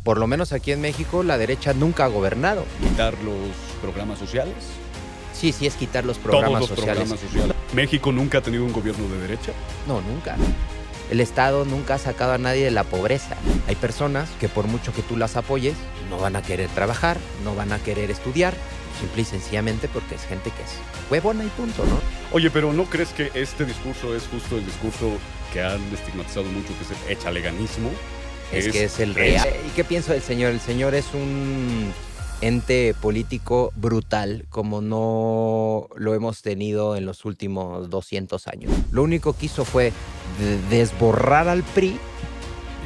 por lo menos aquí en México, la derecha nunca ha gobernado. ¿Quitar los programas sociales? Sí, es quitar los programas Todos los sociales. programas sociales. ¿México nunca ha tenido un gobierno de derecha? No, nunca. El Estado nunca ha sacado a nadie de la pobreza. Hay personas que por mucho que tú las apoyes, no van a querer trabajar, no van a querer estudiar, simple y sencillamente porque es gente que es huevona y punto, ¿no? Oye, pero ¿no crees que este discurso es justo el discurso que han estigmatizado mucho, que es el échaleganismo? Es que es el real. ¿Y qué pienso del señor? El señor es un ente político brutal como no lo hemos tenido en los últimos 200 años. Lo único que hizo fue desborrar al PRI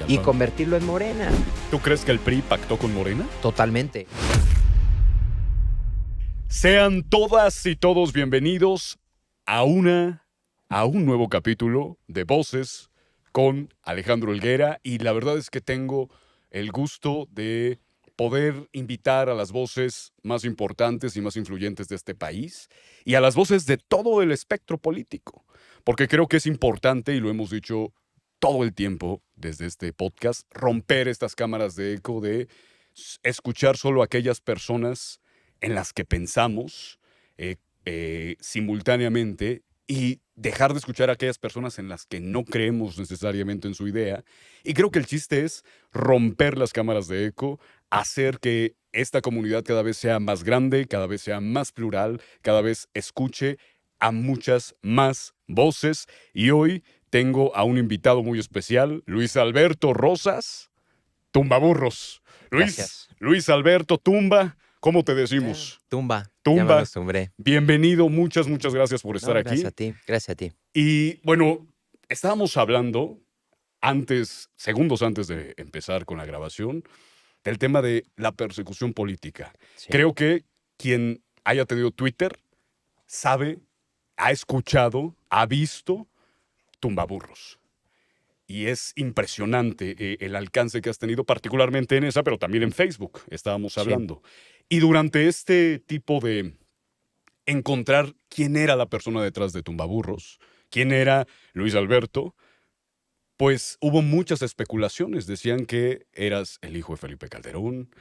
y convertirlo en Morena. ¿Tú crees que el PRI pactó con Morena? Totalmente. Sean todas y todos bienvenidos a un nuevo capítulo de Voces con Alejandro Helguera, y la verdad es que tengo el gusto de poder invitar a las voces más importantes y más influyentes de este país y a las voces de todo el espectro político, porque creo que es importante, y lo hemos dicho todo el tiempo desde este podcast, romper estas cámaras de eco de escuchar solo a aquellas personas en las que pensamos simultáneamente, y dejar de escuchar a aquellas personas en las que no creemos necesariamente en su idea. Y creo que el chiste es romper las cámaras de eco, hacer que esta comunidad cada vez sea más grande, cada vez sea más plural, cada vez escuche a muchas más voces. Y hoy tengo a un invitado muy especial, Luis Alberto Rosas, Tumbaburros. Gracias. Luis Alberto Tumba, ¿cómo te decimos? Tumba. Tumba. Ya me acostumbré. Bienvenido, muchas gracias por estar aquí. Gracias a ti. Y bueno, estábamos hablando segundos antes de empezar con la grabación, del tema de la persecución política. Sí. Creo que quien haya tenido Twitter sabe, ha escuchado, ha visto Tumbaburros. Y es impresionante el alcance que has tenido, particularmente en esa, pero también en Facebook, estábamos hablando. Sí. Y durante este tipo de encontrar quién era la persona detrás de Tumbaburros, quién era Luis Alberto, pues hubo muchas especulaciones. Decían que eras el hijo de Felipe Calderón,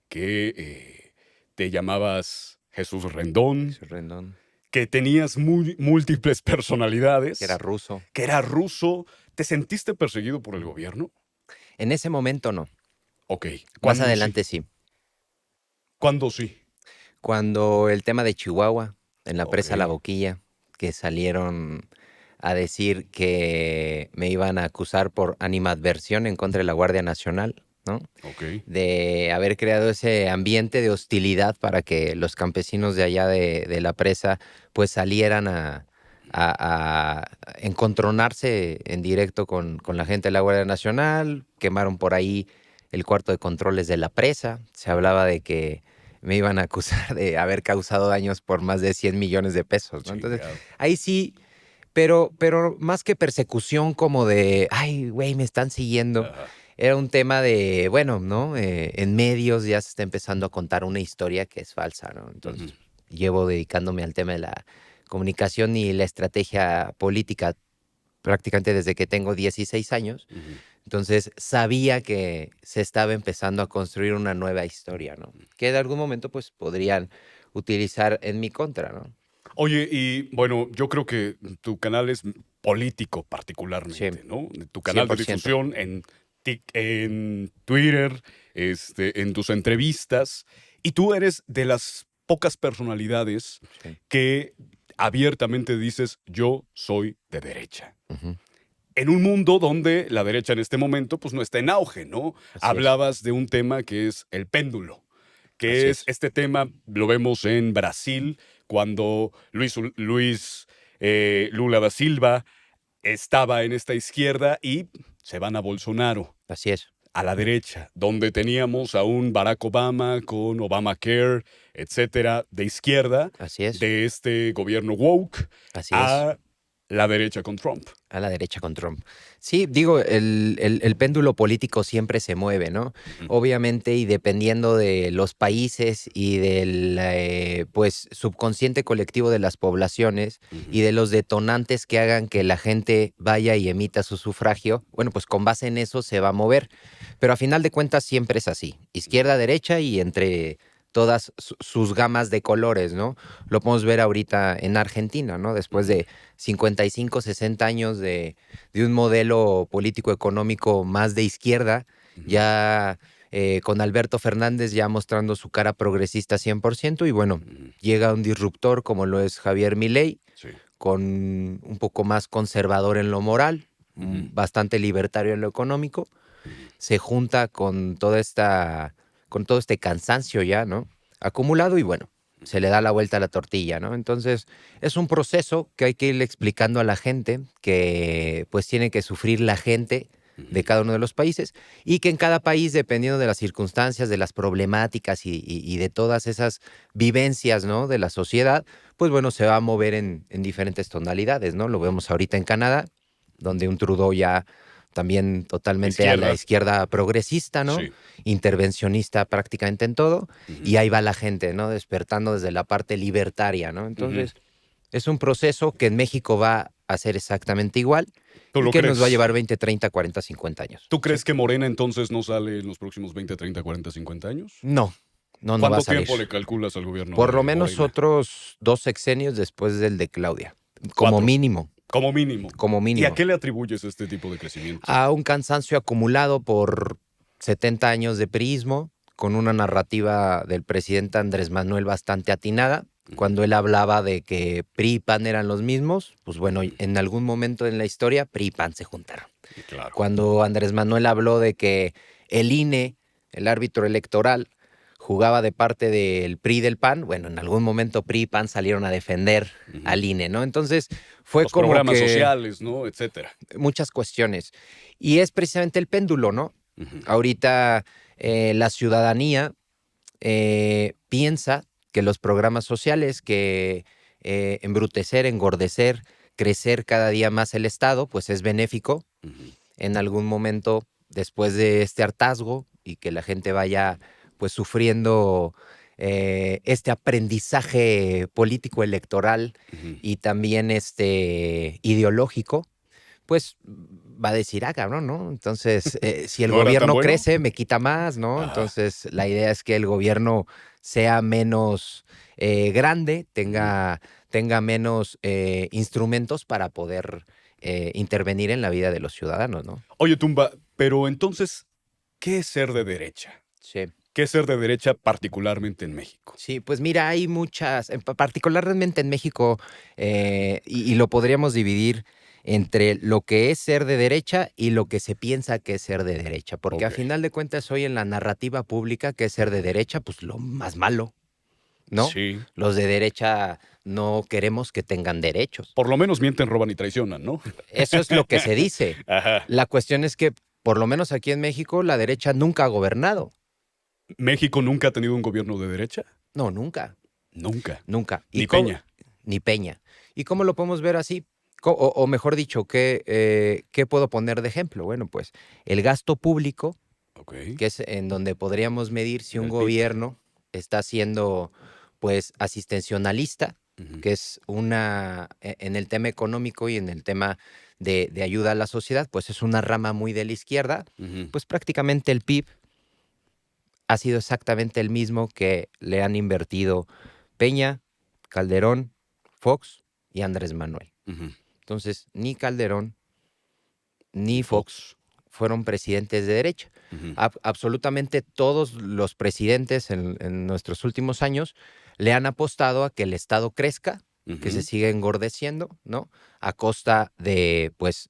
que te llamabas Jesús Rendón, que tenías múltiples personalidades. Que era ruso. ¿Te sentiste perseguido por el gobierno? En ese momento no. Ok. Más adelante sí. ¿Cuándo sí? Cuando el tema de Chihuahua, en la presa La Boquilla, que salieron a decir que me iban a acusar por animadversión en contra de la Guardia Nacional, ¿no? Okay. De haber creado ese ambiente de hostilidad para que los campesinos de allá de la presa pues salieran a encontronarse en directo con la gente de la Guardia Nacional. Quemaron por ahí el cuarto de controles de la presa. Se hablaba de que me iban a acusar de haber causado daños por más de 100 millones de pesos, ¿no? Entonces, ahí sí, pero más que persecución como de, ay, güey, me están siguiendo, era un tema de, bueno, ¿no? En medios ya se está empezando a contar una historia que es falsa, ¿no? Entonces, llevo dedicándome al tema de la comunicación y la estrategia política prácticamente desde que tengo 16 años. Entonces, sabía que se estaba empezando a construir una nueva historia, ¿no? Que de algún momento, pues, podrían utilizar en mi contra, ¿no? Oye, y bueno, yo creo que tu canal es político particularmente, sí, ¿no? Tu canal 100%. De difusión en Twitter, en tus entrevistas, y tú eres de las pocas personalidades que abiertamente dices, yo soy de derecha. En un mundo donde la derecha en este momento pues no está en auge, ¿no? Hablabas de un tema que es el péndulo, que es este tema, lo vemos en Brasil, cuando Lula da Silva estaba en esta izquierda y se van a Bolsonaro. Así es. A la derecha, donde teníamos a un Barack Obama con Obamacare, etcétera, de izquierda. Así es. De este gobierno woke. Así es. La derecha con Trump. A la derecha con Trump. Sí, digo, el péndulo político siempre se mueve, ¿no? Ujú, Obviamente, y dependiendo de los países y del pues subconsciente colectivo de las poblaciones ujú, y de los detonantes que hagan que la gente vaya y emita su sufragio, bueno, pues con base en eso se va a mover. Pero a final de cuentas siempre es así, izquierda, derecha y entre todas sus gamas de colores, ¿no? Lo podemos ver ahorita en Argentina, ¿no? Después ujú, de 55, 60 años de un modelo político-económico más de izquierda, ujú, ya con Alberto Fernández ya mostrando su cara progresista 100%, y bueno, ujú. llega un disruptor como lo es Javier Milei, Sí. con un poco más conservador en lo moral, Ujú, bastante libertario en lo económico, ujú. se junta con todo este cansancio ya, ¿no? Acumulado y bueno, se le da la vuelta a la tortilla, ¿no? Entonces, es un proceso que hay que irle explicando a la gente, que pues tiene que sufrir la gente de Ujú. cada uno de los países y que en cada país, dependiendo de las circunstancias, de las problemáticas y de todas esas vivencias, ¿no? De la sociedad, pues bueno, se va a mover en diferentes tonalidades, ¿no? Lo vemos ahorita en Canadá, donde un Trudeau ya también totalmente a la Izquierda. izquierda progresista, ¿no? Sí. Intervencionista prácticamente en todo, Ujú, y ahí va la gente, ¿no? Despertando desde la parte libertaria, ¿no? ujú. Entonces, es un proceso que en México va a ser exactamente igual ¿Tú y lo que nos va a crees? llevar 20, 30, 40, 50 años. ¿Tú Sí. crees que Morena entonces no sale en los próximos 20, 30, 40, 50 años? No, no va a ¿Cuánto salir. tiempo le calculas al gobierno Por lo de menos Morena? otros 2 sexenios después del de Claudia, como 4, mínimo, como mínimo. como ¿Y a mínimo. qué le atribuyes este tipo de crecimiento? A un cansancio acumulado por 70 años de priismo, con una narrativa del presidente Andrés Manuel bastante atinada. Ujú, Cuando él hablaba de que PRI y PAN eran los mismos, pues bueno, ujú. en algún momento en la historia PRI y PAN se juntaron. Claro. Cuando Andrés Manuel habló de que el INE, el árbitro electoral, jugaba de parte del PRI y del PAN, bueno, en algún momento PRI y PAN salieron a defender Ujú. al INE, ¿no? Entonces fue Los como programas que sociales, ¿no? Etcétera. muchas cuestiones. Y es precisamente el péndulo, ¿no? Ujú, Ahorita la ciudadanía piensa que los programas sociales, que embrutecer, engordecer, crecer cada día más el Estado, pues es benéfico. ujú, En algún momento, después de este hartazgo y que la gente vaya pues sufriendo este aprendizaje político electoral ujú. y también este ideológico, pues va a decir, ah, cabrón, ¿no? Entonces, si el ¿No era tan gobierno bueno? crece, me quita más, ¿no? Ajá. Entonces, la idea es que el gobierno sea menos grande, Ujú. tenga menos instrumentos para poder intervenir en la vida de los ciudadanos, ¿no? Oye, Tumba, pero entonces, ¿qué es ser de derecha? Sí. ¿Qué es ser de derecha particularmente en México? Sí, pues mira, hay muchas, particularmente en México, y lo podríamos dividir entre lo que es ser de derecha y lo que se piensa que es ser de derecha, porque a Ok. final de cuentas hoy en la narrativa pública que es ser de Ujú. derecha, pues lo más malo, ¿no? Sí. Los de derecha no queremos que tengan derechos. Por lo menos mienten, roban y traicionan, ¿no? Eso es lo que se dice. Ajá. La cuestión es que, por lo menos aquí en México, la derecha nunca ha gobernado. ¿México nunca ha tenido un gobierno de derecha? No, nunca. Nunca. Nunca. Ni Peña. Ni Peña. ¿Y cómo lo podemos ver así? O mejor dicho, ¿qué puedo poner de ejemplo? Bueno, pues el gasto público, Ok. que es en donde podríamos medir si En un el PIB. gobierno está siendo, pues, asistencialista, Ujú, que es en el tema económico y en el tema de ayuda a la sociedad, pues es una rama muy de la izquierda, ujú. pues prácticamente el PIB ha sido exactamente el mismo que le han invertido Peña, Calderón, Fox y Andrés Manuel. Ujú. Entonces, ni Calderón Ni ni Fox Fox. fueron presidentes de derecha. Ujú, Absolutamente todos los presidentes en nuestros últimos años le han apostado a que el Estado crezca, que se ujú, siga engordeciendo, ¿no? A costa de, pues,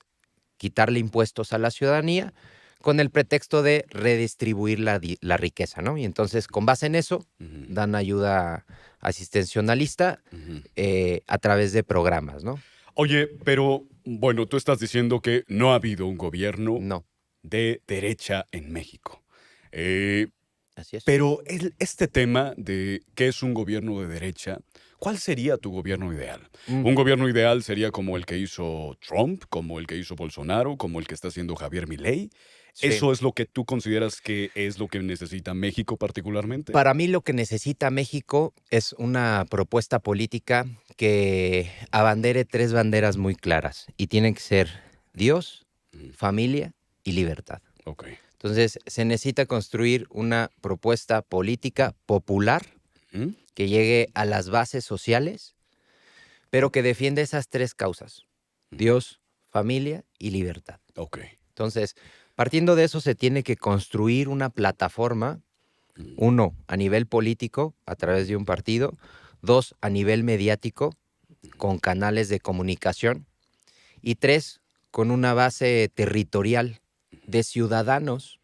quitarle impuestos a la ciudadanía con el pretexto de redistribuir la riqueza, ¿no? Y entonces, con base en eso, ujú, dan ayuda asistencialista ujú. a través de programas, ¿no? Oye, pero bueno, tú estás diciendo que no ha habido un gobierno No, de derecha en México. Eh, así es. pero este tema de qué es un gobierno de derecha, ¿Cuál sería tu gobierno ideal? Mm, Un gobierno ideal sería como el que hizo Trump, como el que hizo Bolsonaro, como el que está haciendo Javier Milei. sí. ¿Eso es lo que tú consideras que es lo que necesita México particularmente? Para mí lo que necesita México es una propuesta política que abandere 3 banderas muy claras y tienen que ser Dios, Ujú, familia y libertad. ok. Entonces, se necesita construir una propuesta política popular Ujú, que llegue a las bases sociales, pero que defienda esas 3 causas: ujú, Dios, familia y libertad. ok. Entonces, partiendo de eso, se tiene que construir una plataforma. Ujú, Uno, a nivel político, a través de un partido. Dos, a nivel mediático, con canales de comunicación. Y tres, con una base territorial de ciudadanos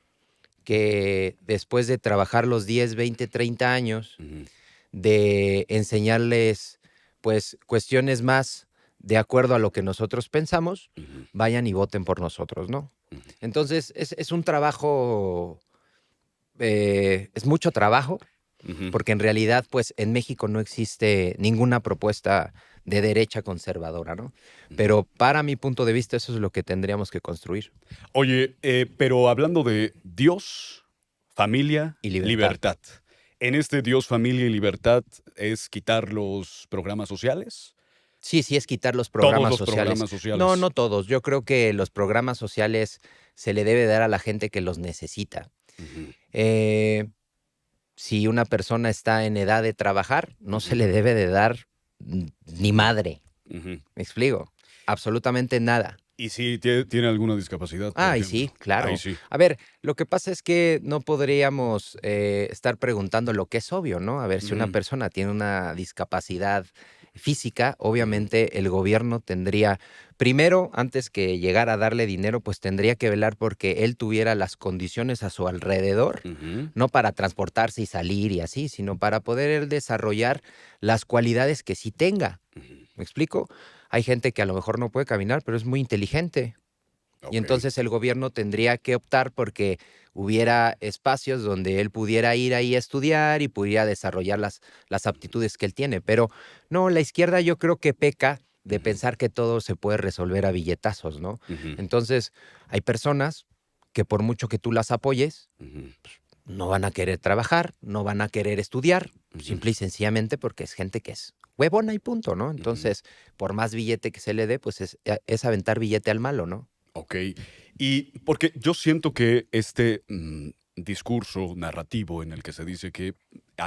que después de trabajar los 10, 20, 30 años, ujú, de enseñarles pues cuestiones más de acuerdo a lo que nosotros pensamos, ujú, vayan y voten por nosotros, ¿no? ujú, Entonces es un trabajo, es mucho trabajo, ujú. porque en realidad, pues, en México no existe ninguna propuesta de derecha conservadora, ¿no? Pero para mi punto de vista, eso es lo que tendríamos que construir. Oye, pero hablando de Dios, familia, Y libertad. libertad. En este Dios, familia y libertad es quitar los programas sociales. Sí, sí es quitar los Todos programas los sociales. programas No, sociales. no todos. Yo creo que los programas sociales se le debe dar a la gente que los necesita. Ujú, Eh, si una persona está en edad de trabajar, no se ujú, le debe de dar ni ujú, madre. ujú. ¿Me explico? Absolutamente nada. Y si tiene alguna discapacidad, por Y sí, ejemplo. Ahí claro. sí. A ver, lo que pasa es que no podríamos estar preguntando lo que es obvio, ¿no? A ver, si una Ujú, persona tiene una discapacidad física, ujú, obviamente el gobierno tendría, primero, antes que llegar a darle dinero, pues tendría que velar porque él tuviera las condiciones a su alrededor, ujú, no para transportarse y salir y así, sino para poder él desarrollar las cualidades que sí tenga. ujú. ¿Me explico? Hay gente que a lo mejor no puede caminar, pero es muy inteligente. Y Ok. entonces el gobierno tendría que optar porque hubiera espacios donde él pudiera ir ahí a estudiar y pudiera desarrollar las aptitudes que él tiene. Pero no, la izquierda yo creo que peca de Ujú, pensar que todo se puede resolver a billetazos, ¿no? ujú, Entonces, hay personas que por mucho que tú las apoyes, ujú, no van a querer trabajar, no van a querer estudiar, ujú, simple y sencillamente porque es gente que es huevona y punto, ¿no? ujú. Entonces, por más billete que se le dé, pues es aventar billete al malo, ¿no? Ok. Y porque yo siento que este discurso narrativo en el que se dice que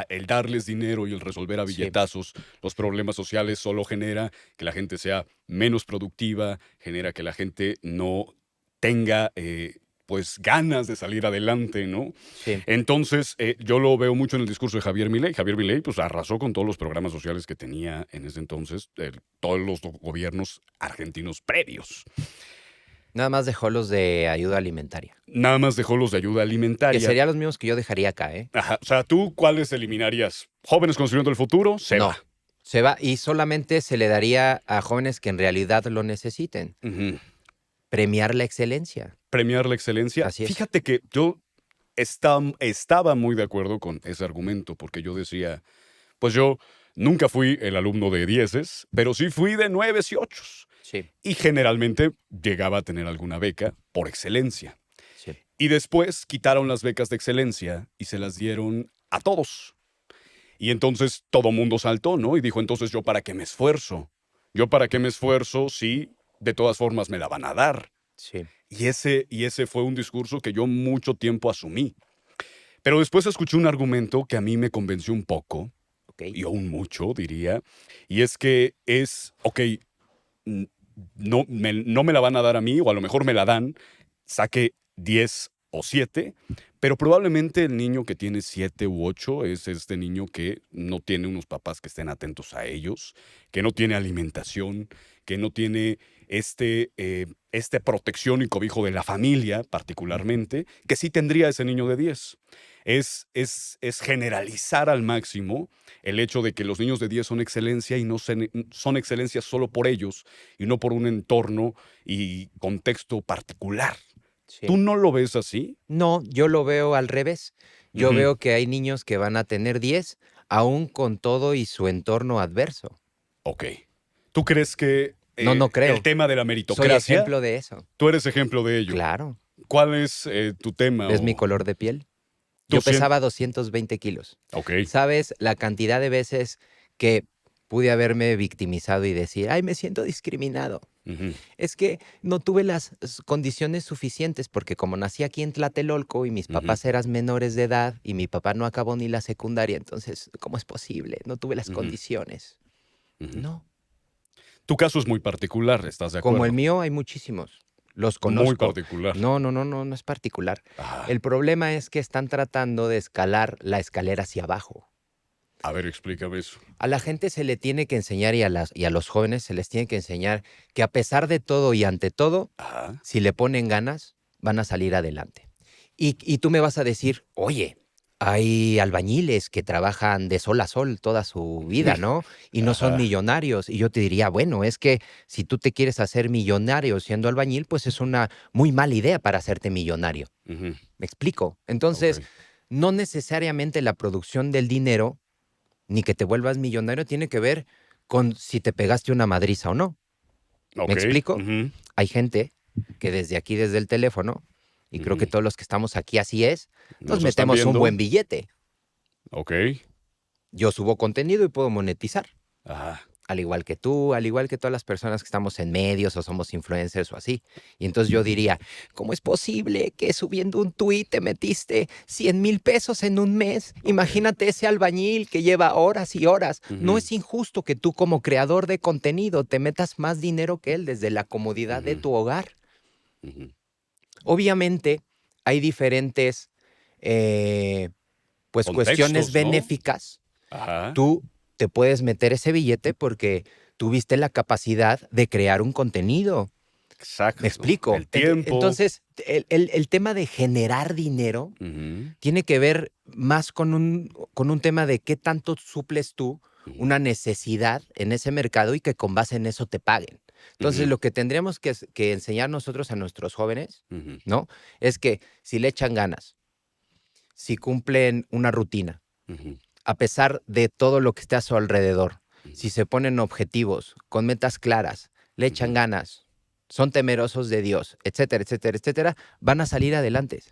el darles dinero y el resolver a Sí. billetazos los problemas sociales solo genera que la gente sea menos productiva, genera que la gente no tenga pues ganas de salir adelante, ¿no? Sí, Entonces, yo lo veo mucho en el discurso de Javier Milei. Javier Milei pues arrasó con todos los programas sociales que tenía en ese entonces, todos los gobiernos argentinos previos. nada más dejó los de ayuda alimentaria, Nada más dejó los de ayuda que alimentaria. serían los mismos que yo dejaría acá, ¿eh? Ajá, o sea, ¿tú cuáles eliminarías? Jóvenes construyendo el futuro, se va. No, se va y solamente se le daría a jóvenes que en realidad lo necesiten. Ujú. Premiar la excelencia, Premiar la excelencia. así es. Fíjate que yo estaba muy de acuerdo con ese argumento, porque yo decía, pues yo nunca fui el alumno de dieces, pero sí fui de nueves y ochos. Sí, Y generalmente llegaba a tener alguna beca por excelencia. sí, Y después quitaron las becas de excelencia y se las dieron a todos. Y entonces todo mundo saltó, ¿no? Y dijo, entonces yo para qué me esfuerzo. Yo para qué me esfuerzo si de todas formas me la van a dar. sí, Y ese fue un discurso que yo mucho tiempo asumí. Pero después escuché un argumento que a mí me convenció un poco, okey, y aún mucho, diría, y es que es, ok, n- no me la van a dar a mí, o a lo mejor me la dan, saque 10 o 7, pero probablemente el niño que tiene 7 u 8 es este niño que no tiene unos papás que estén atentos a ellos, que no tiene alimentación, que no tiene este protección y cobijo de la familia, ujú, particularmente, que sí tendría ese niño de 10. Es generalizar al máximo el hecho de que los niños de 10 son excelencia y no son excelencia solo por ellos y no por un entorno y contexto particular. ¿Tú sí. no lo ves así? No, yo lo veo al revés. Yo Ujú, veo que hay niños que van a tener 10, aún con todo y su entorno adverso. Ok. ¿Tú crees que No creo. el tema de la Soy meritocracia, ejemplo de eso. tú eres ejemplo de ello? Claro. ¿Cuál es tu tema? ¿Ves mi color de piel? tú Yo sien- pesaba 220 kilos. Ok. ¿Sabes la cantidad de veces que pude haberme victimizado y decir, ay, me siento discriminado? Ujú, Es que no tuve las condiciones suficientes porque como nací aquí en Tlatelolco y mis ujú, papás eran menores de edad y mi papá no acabó ni la secundaria, entonces, ¿cómo es posible? No tuve las ujú, condiciones. ujú. No. Tu caso es muy particular, ¿estás de Como el acuerdo? mío hay muchísimos. Los Muy conozco. particular. No es particular. Ajá. El problema es que están tratando de escalar la escalera hacia abajo. A ver, explícame eso. A la gente se le tiene que enseñar y a los jóvenes se les tiene que enseñar que a pesar de todo y ante todo, Ajá. si le ponen ganas, van a salir adelante. Y tú me vas a decir, oye, hay albañiles que trabajan de sol a sol toda su vida, ¿no? Y no son Ajá. millonarios. Y yo te diría, bueno, es que si tú te quieres hacer millonario siendo albañil, pues es una muy mala idea para hacerte millonario. Ujú, ¿Me explico? Entonces, ok. no necesariamente la producción del dinero ni que te vuelvas millonario tiene que ver con si te pegaste una madriza o no. ¿Me Ok. explico? Ujú, Hay gente que desde aquí, desde el teléfono, y creo que ujú. todos los que estamos aquí así es, nos Nos están metemos un viendo. buen billete. Ok. Yo subo contenido y puedo monetizar, Ajá. al igual que tú, al igual que todas las personas que estamos en medios o somos influencers o así. Y entonces yo diría, ¿cómo es posible que subiendo un tuit te metiste 100,000 pesos en un mes? Ok. Imagínate ese albañil que lleva horas y horas. No Ujú, es injusto que tú como creador de contenido te metas más dinero que él desde la comodidad de ujú, tu hogar. ujú. Obviamente hay diferentes eh, pues cuestiones Contextos, ¿no? benéficas. Ajá. Tú te puedes meter ese billete porque tuviste la capacidad de crear un contenido. ¿Me Exacto. explico? El tiempo. Entonces, el tema de generar dinero Ujú, tiene que ver más con un tema de qué tanto suples tú ujú, una necesidad en ese mercado y que con base en eso te paguen. Entonces, ujú, lo que tendríamos que enseñar nosotros a nuestros jóvenes, ujú, ¿no? Es que si le echan ganas, si cumplen una rutina, ujú, a pesar de todo lo que esté a su alrededor, ujú, si se ponen objetivos, con metas claras, le echan ujú. ganas, son temerosos de Dios, etcétera, etcétera, etcétera, van a salir adelante.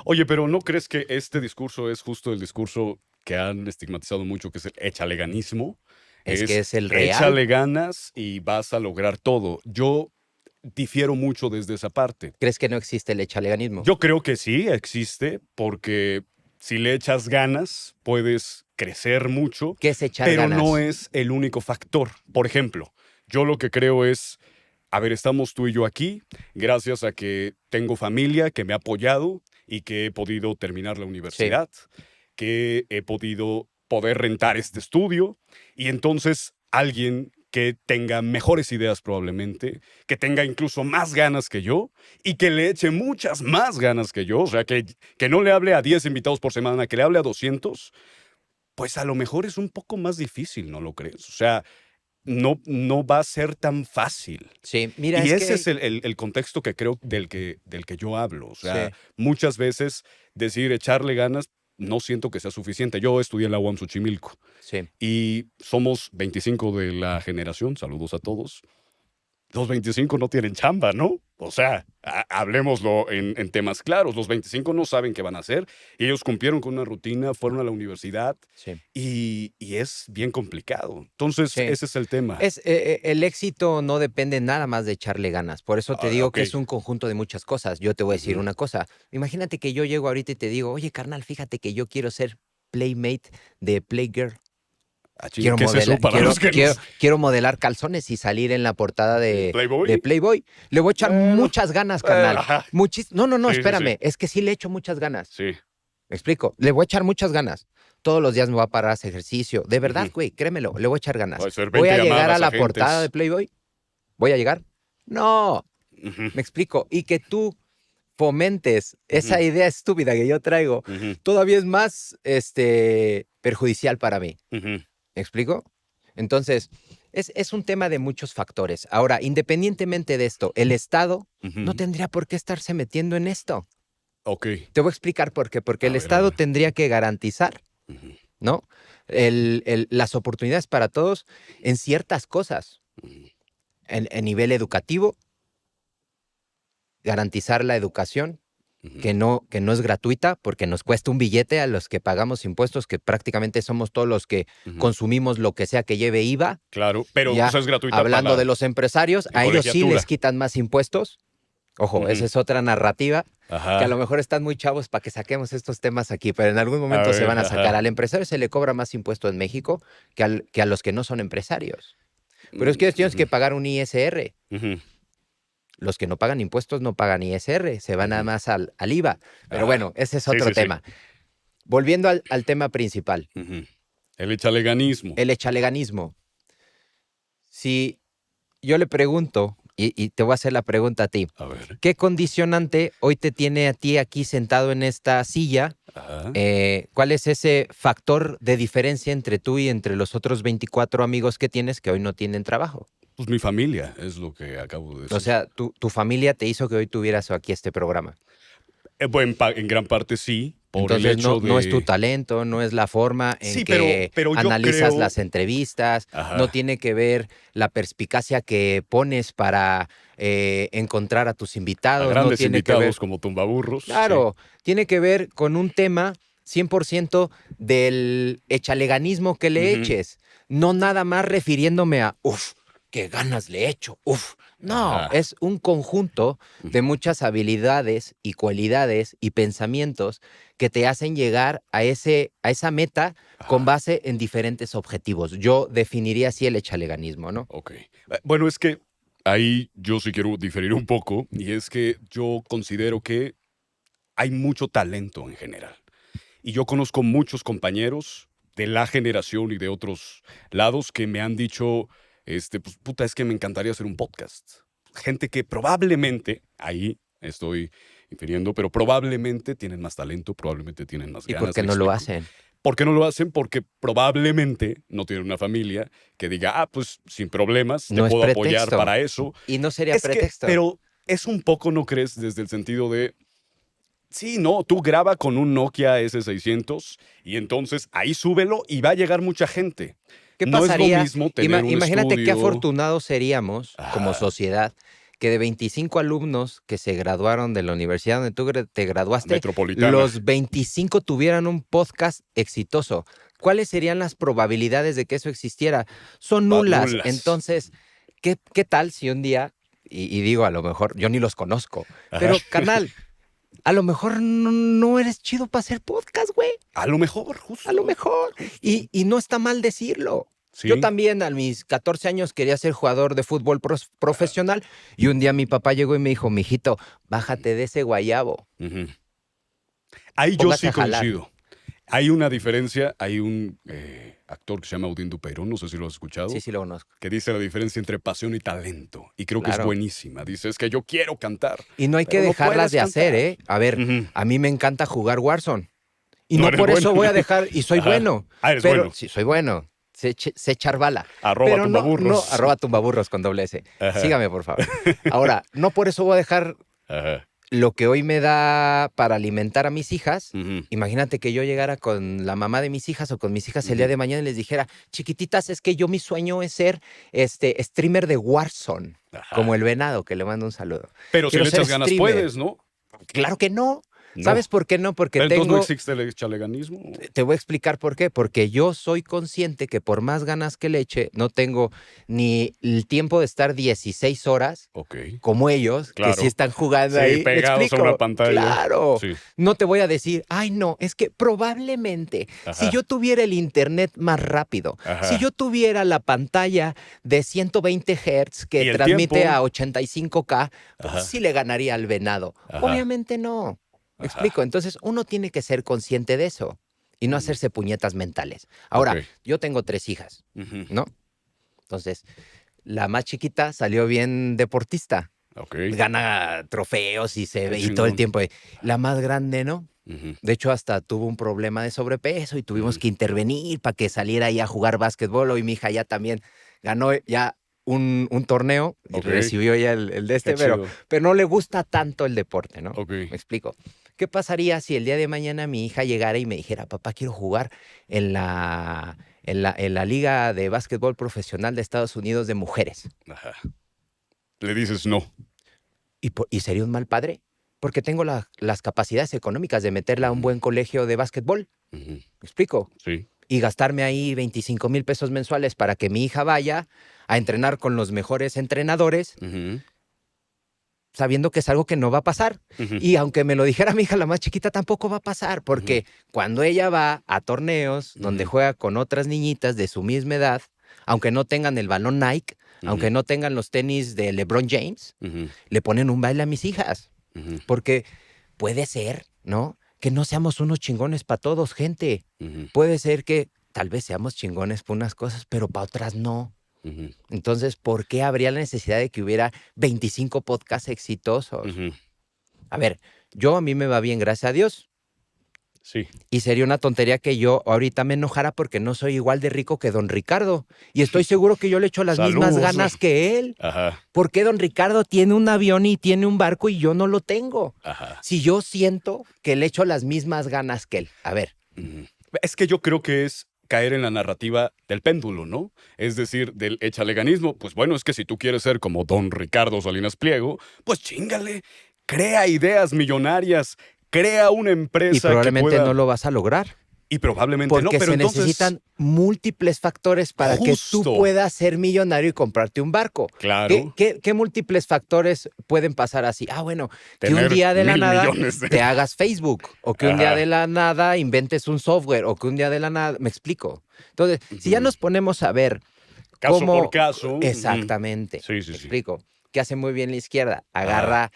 Oye, pero ¿no crees que este discurso es justo el discurso que han estigmatizado mucho, que es el échaleganismo? Es que Es es el real. échale ganas y vas a lograr todo. Yo difiero mucho desde esa parte. ¿Crees que no existe el echaleganismo? Yo creo que sí existe, porque si le echas ganas, puedes crecer mucho, ¿Qué es echar pero no ganas? es el único factor. Por ejemplo, yo lo que creo es, a ver, estamos tú y yo aquí, gracias a que tengo familia que me ha apoyado y que he podido terminar la Sí, universidad, que he podido poder rentar este estudio, y entonces alguien que tenga mejores ideas probablemente, que tenga incluso más ganas que yo y que le eche muchas más ganas que yo, o sea, que no le hable a 10 invitados por semana, que le hable a 200, pues a lo mejor es un poco más difícil, ¿no lo crees? O sea, no va a ser tan fácil. sí. Mira, Y es que ese es el contexto que creo del que yo hablo. O sea, sí, muchas veces decir echarle ganas no siento que sea suficiente. Yo estudié en la UAM Xochimilco sí. y somos 25 de la generación, saludos a todos. Los 25 no tienen chamba, ¿no? O sea, hablemoslo en temas claros. Los 25 no saben qué van a hacer. Ellos cumplieron con una rutina, fueron a la universidad Sí, y es bien complicado. Entonces, sí. ese es el tema. El éxito no depende nada más de echarle ganas. Por eso te Ah, digo ok. que es un conjunto de muchas cosas. Yo te voy a decir Ujú. una cosa. Imagínate que yo llego ahorita y te digo, oye, carnal, fíjate que yo quiero ser playmate de Playgirl. Ah, chinga, ¿qué es eso? Para Quiero, los que quiero, nos... quiero modelar calzones y salir en la portada de ¿Playboy? Playboy. Le voy a echar Bueno, muchas ganas, carnal. ajá. No, Sí, sí, sí. espérame. Es que sí le echo muchas ganas. Sí. ¿Me explico? Le voy a echar muchas ganas. Todos los días me voy a parar a hacer ejercicio. De verdad, Ujú. güey, créemelo, le voy a echar Va ganas. a ser ¿Voy 20 a llegar a llamadas a la portada de gentes. Playboy? ¿Voy a llegar? No, Ujú, me explico. Y que tú fomentes esa ujú, idea estúpida que yo traigo, ujú, todavía es más perjudicial para mí. ujú, ¿Me explico? Entonces, es un tema de muchos factores. Ahora, independientemente de esto, el Estado no ujú. tendría por qué estarse metiendo en esto. Ok. Te voy a explicar por qué. Porque A el ver, a Estado ver. tendría que garantizar, Ujú, ¿no? las oportunidades para todos en ciertas cosas. En nivel educativo, garantizar la educación, que no es gratuita, porque nos cuesta un billete a los que pagamos impuestos, que prácticamente somos todos los que consumimos lo que sea que lleve IVA. Claro, pero Ya, pues es gratuita hablando para de los empresarios, en a ellos sí colegiatura. les quitan más impuestos. Ojo, esa es otra narrativa, que a lo mejor están muy chavos para que saquemos estos temas aquí, pero en algún momento se van a sacar. Al empresario se le cobra más impuesto en México que a los que no son empresarios. Pero es que ellos tienen que pagar un ISR. Los que no pagan impuestos no pagan ISR, se van nada más al IVA. Pero bueno, ese es otro tema. Sí. Volviendo al tema principal. El echaleganismo. El echaleganismo. Si yo le pregunto, y te voy a hacer la pregunta a ti, A ver. ¿qué condicionante hoy te tiene a ti aquí sentado en esta silla? ¿Cuál es ese factor de diferencia entre tú y entre los otros 24 amigos que tienes que hoy no tienen trabajo? Pues mi familia, es lo que acabo de decir. O sea, tu familia te hizo que hoy tuvieras aquí este programa. En gran parte sí. Por Entonces el hecho no es tu talento, no es la forma en que pero analizas las entrevistas, no tiene que ver la perspicacia que pones para encontrar a tus invitados. A grandes no tiene invitados que ver, como Tumbaburros. Claro, tiene que ver con un tema 100% del echaleganismo que le eches. No nada más refiriéndome a, qué ganas le echo, No, es un conjunto de muchas habilidades y cualidades y pensamientos que te hacen llegar a esa meta con base en diferentes objetivos. Yo definiría así el echaleganismo, ¿no? Ok. Bueno, es que ahí yo sí quiero diferir un poco, y es que yo considero que hay mucho talento en general. Y yo conozco muchos compañeros de la generación y de otros lados que me han dicho, pues puta, es que me encantaría hacer un podcast. Gente que probablemente, ahí estoy infiriendo, pero probablemente tienen más talento, probablemente tienen más ganas. ¿Y por qué no lo hacen? ¿Por qué no lo hacen? Porque probablemente no tienen una familia que diga, pues sin problemas, te puedo apoyar para eso. Y no sería pretexto. Pero es un poco, ¿no crees? Desde el sentido de, sí, no, tú graba con un Nokia S600 y entonces ahí súbelo y va a llegar mucha gente. ¿Qué pasaría? No es lo mismo tener un Imagínate estudio. qué afortunados seríamos como sociedad que de 25 alumnos que se graduaron de la universidad donde tú te graduaste, los 25 tuvieran un podcast exitoso. ¿Cuáles serían las probabilidades de que eso existiera? Son nulas. Entonces, ¿qué tal si un día, y digo, a lo mejor, yo ni los conozco, pero carnal, a lo mejor no eres chido para hacer podcast, güey. A lo mejor, justo. A lo mejor. Y no está mal decirlo. ¿Sí? Yo también a mis 14 años quería ser jugador de fútbol profesional y un día mi papá llegó y me dijo, mijito, bájate de ese guayabo. Ahí yo sí coincido. Hay una diferencia, hay un actor que se llama Odín Dupeirón, no sé si lo has escuchado. Sí, lo conozco. Que dice la diferencia entre pasión y talento. Y creo que es buenísima. Dice, es que yo quiero cantar. Y no hay que dejarlas de hacer, ¿eh? A ver, a mí me encanta jugar Warzone. Y no por eso voy a dejar, y soy bueno. Eres bueno. Sí, soy bueno. Sé echar bala. Arroba tumbaburros. Arroba tumbaburros con doble S. Sígame, por favor. Ahora, no por eso voy a dejar lo que hoy me da para alimentar a mis hijas. Imagínate que yo llegara con la mamá de mis hijas o con mis hijas el día de mañana y les dijera, chiquititas, es que mi sueño es ser streamer de Warzone, como el Venado, que le mando un saludo. Pero si le echas ganas puedes, ¿no? Claro que no. ¿Sabes por qué no? Porque entonces no existe el echaleganismo. Te voy a explicar por qué. Porque yo soy consciente que por más ganas que le eche, no tengo ni el tiempo de estar 16 horas como ellos, que sí están jugando ahí. Pegados a una pantalla. Claro. Sí. No te voy a decir, ay, no, es que probablemente si yo tuviera el internet más rápido, si yo tuviera la pantalla de 120 Hz que transmite a 85K, pues sí le ganaría al Venado. Obviamente no. ¿Me explico? Entonces, uno tiene que ser consciente de eso y no hacerse puñetas mentales. Ahora, yo tengo 3 hijas, ¿no? Entonces, la más chiquita salió bien deportista. Gana trofeos y se ve y todo el tiempo. La más grande, ¿no? De hecho, hasta tuvo un problema de sobrepeso y tuvimos que intervenir para que saliera ahí a jugar básquetbol. Hoy mi hija ya también ganó ya un torneo y recibió ya el de pero no le gusta tanto el deporte, ¿no? Me explico. ¿Qué pasaría si el día de mañana mi hija llegara y me dijera, papá, quiero jugar en la Liga de Básquetbol Profesional de Estados Unidos de mujeres? Ajá. Le dices no. ¿Y sería un mal padre? Porque tengo las capacidades económicas de meterla a un buen colegio de básquetbol. Ujú. ¿Me explico? Sí. Y gastarme ahí 25,000 pesos mensuales para que mi hija vaya a entrenar con los mejores entrenadores, Ujú. sabiendo que es algo que no va a pasar. Ujú. Y aunque me lo dijera mi hija la más chiquita, tampoco va a pasar, porque Ujú. cuando ella va a torneos donde Ujú. juega con otras niñitas de su misma edad, aunque no tengan el balón Nike, aunque Ujú. no tengan los tenis de LeBron James, Ujú. le ponen un baile a mis hijas. Ujú. Porque puede ser, ¿no? Que no seamos unos chingones para todos, gente. Ujú. Puede ser que tal vez seamos chingones para unas cosas, pero para otras no. Ujú. Entonces, ¿por qué habría la necesidad de que hubiera 25 podcasts exitosos? Ujú. A ver, a mí me va bien, gracias a Dios. Sí. Y sería una tontería que yo ahorita me enojara porque no soy igual de rico que don Ricardo. Y estoy seguro que yo le echo las mismas Saludos. ganas que él. Ajá. ¿Por qué don Ricardo tiene un avión y tiene un barco y yo no lo tengo? Ajá. Si yo siento que le echo las mismas ganas que él. A ver. Ujú. Es que yo creo que es caer en la narrativa del péndulo, ¿no? Es decir, del échaleganismo. Pues bueno, es que si tú quieres ser como don Ricardo Salinas Pliego, pues chíngale, crea ideas millonarias, crea una Y empresa que probablemente pueda... no lo vas a lograr. Y probablemente no, Porque pero se entonces... necesitan múltiples factores para que tú Justo. puedas ser millonario y comprarte un barco. Claro. ¿Qué múltiples factores pueden pasar así? Ah, bueno, que un Tener día de la 1,000 nada millones de- te hagas Facebook, o que un día Ajá. de la nada inventes un software, o que un día de la nada... Me explico. Entonces, si ya Ujú. nos ponemos a ver Caso cómo... por caso. Ujú. Exactamente. Sí, sí, Me sí. explico. ¿Qué hace muy bien la izquierda? Agarra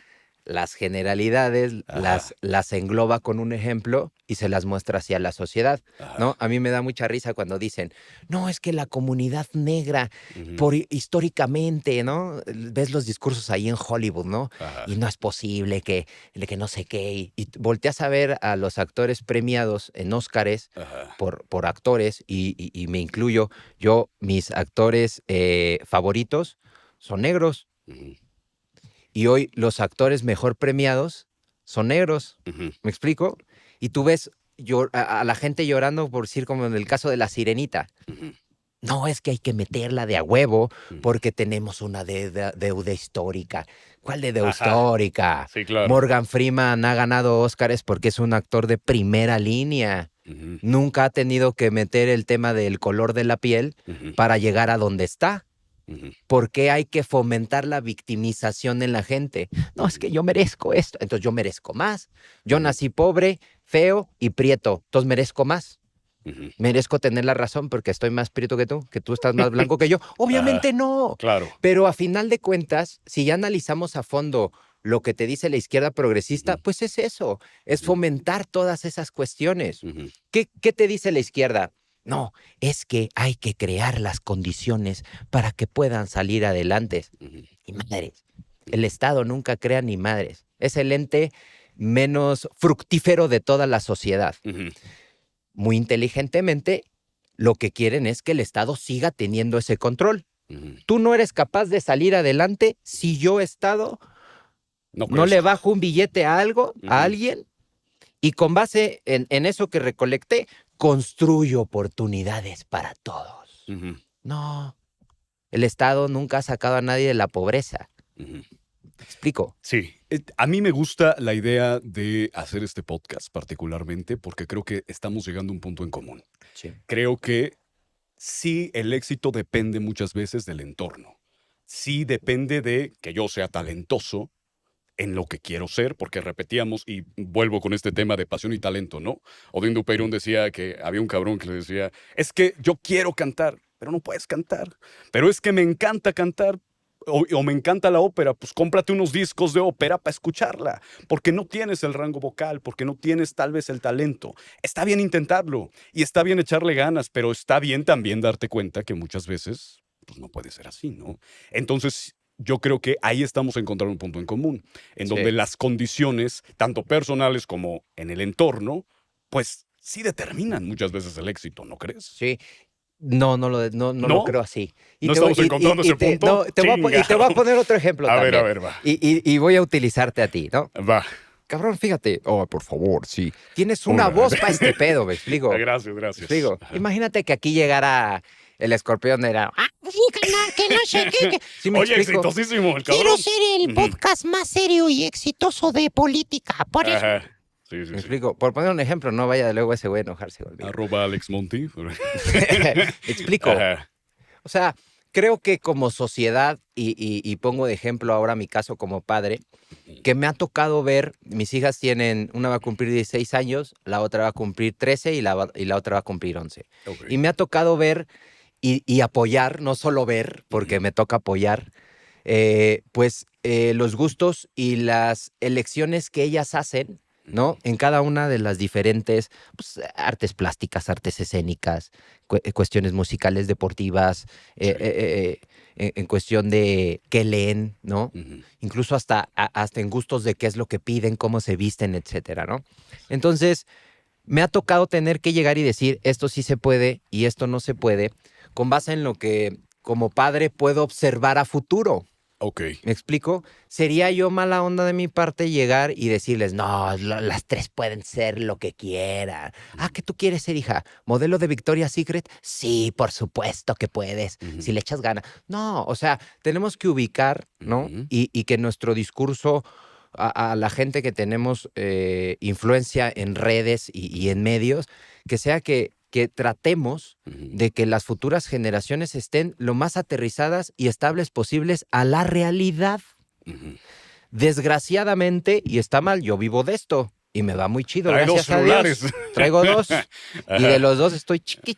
las generalidades, Ajá. las engloba con un ejemplo y se las muestra hacia la sociedad, Ajá. ¿no? A mí me da mucha risa cuando dicen, no, es que la comunidad negra, Ujú. históricamente, ¿no? Ves los discursos ahí en Hollywood, ¿no? Ajá. Y no es posible que no sé qué. Y volteas a ver a los actores premiados en Óscares Ajá. por actores, y me incluyo, mis actores favoritos son negros. Ujú. Y hoy los actores mejor premiados son negros. Ujú. ¿Me explico? Y tú ves a la gente llorando, por decir, como en el caso de La Sirenita. Ujú. No, es que hay que meterla de a huevo Ujú. porque tenemos una deuda histórica. ¿Cuál deuda Ajá. histórica? Sí, claro. Morgan Freeman ha ganado Óscares porque es un actor de primera línea. Ujú. Nunca ha tenido que meter el tema del color de la piel Ujú. para llegar a donde está. Ujú. ¿Por qué hay que fomentar la victimización en la gente? No, es que yo merezco esto, entonces yo merezco más. Yo Ujú. nací pobre, feo y prieto, entonces merezco más. Ujú. Merezco tener la razón porque estoy más prieto que tú estás más blanco que yo. Obviamente no. Claro. Pero a final de cuentas, si ya analizamos a fondo lo que te dice la izquierda progresista, Ujú. pues es eso, es Ujú. fomentar todas esas cuestiones. Ujú. ¿Qué te dice la izquierda? No, es que hay que crear las condiciones para que puedan salir adelante. Ujú. Y madres, el Estado nunca crea ni madres. Es el ente menos fructífero de toda la sociedad. Ujú. Muy inteligentemente, lo que quieren es que el Estado siga teniendo ese control. Ujú. Tú no eres capaz de salir adelante si yo, Estado, No no le crezco. bajo un billete a Ujú. alguien, y con base en eso que recolecté, construyo oportunidades para todos. Ujú. No, el Estado nunca ha sacado a nadie de la pobreza. Ujú. ¿Me explico? Sí, a mí me gusta la idea de hacer este podcast particularmente porque creo que estamos llegando a un punto en común. Sí. Creo que sí, el éxito depende muchas veces del entorno. Sí depende de que yo sea talentoso en lo que quiero ser, porque repetíamos, y vuelvo con este tema de pasión y talento, ¿no? Odín Dupeirón decía que había un cabrón que le decía, es que yo quiero cantar, pero no puedes cantar. Pero es que me encanta cantar, o me encanta la ópera, pues cómprate unos discos de ópera para escucharla, porque no tienes el rango vocal, porque no tienes tal vez el talento. Está bien intentarlo, y está bien echarle ganas, pero está bien también darte cuenta que muchas veces, pues no puede ser así, ¿no? Entonces, yo creo que ahí estamos encontrando un punto en común, en donde Sí. las condiciones, tanto personales como en el entorno, pues sí determinan muchas veces el éxito, ¿no crees? Sí. No lo ¿No? creo así. ¿No estamos encontrando ese punto? No, te voy a poner otro ejemplo A también. ver, va. Y voy a utilizarte a ti, ¿no? Va. cabrón, fíjate. Oh, por favor, sí. Tienes una voz para este pedo, me explico. Gracias, Me gracias. explico. Imagínate que aquí llegara el escorpión, era... Sí, carnal, que no sé qué. ¿Sí me Oye, explico? exitosísimo el cabrón. Quiero ser el Ujú. podcast más serio y exitoso de política. Por eso. Ajá. Sí, Me sí, sí. explico. Por poner un ejemplo, no vaya luego ese güey a enojarse conmigo. @Alex Monti. Explico. Ajá. O sea, creo que como sociedad, y pongo de ejemplo ahora mi caso como padre, que me ha tocado ver, mis hijas tienen, una va a cumplir 16 años, la otra va a cumplir 13 y la otra va a cumplir 11. Ok. Y me ha tocado ver y apoyar, no solo ver, porque me toca apoyar, los gustos y las elecciones que ellas hacen, ¿no? En cada una de las diferentes pues, artes plásticas, artes escénicas, cuestiones musicales, deportivas, en cuestión de qué leen, ¿no? Ujú. Incluso hasta en gustos de qué es lo que piden, cómo se visten, etcétera, ¿no? Entonces, me ha tocado tener que llegar y decir, esto sí se puede y esto no se puede, con base en lo que como padre puedo observar a futuro. Ok. ¿Me explico? ¿Sería yo mala onda de mi parte llegar y decirles, no, las tres pueden ser lo que quieran? Ah, ¿qué tú quieres ser, hija? ¿Modelo de Victoria's Secret? Sí, por supuesto que puedes, si le echas ganas. No, o sea, tenemos que ubicar, ¿no? Ujú. Y que nuestro discurso a la gente que tenemos influencia en redes y en medios, que sea que tratemos Ujú. de que las futuras generaciones estén lo más aterrizadas y estables posibles a la realidad. Ujú. Desgraciadamente, y está mal, yo vivo de esto y me va muy chido, Trae dos gracias a Dios. celulares. Traigo dos y Ajá. de los dos estoy chiqui.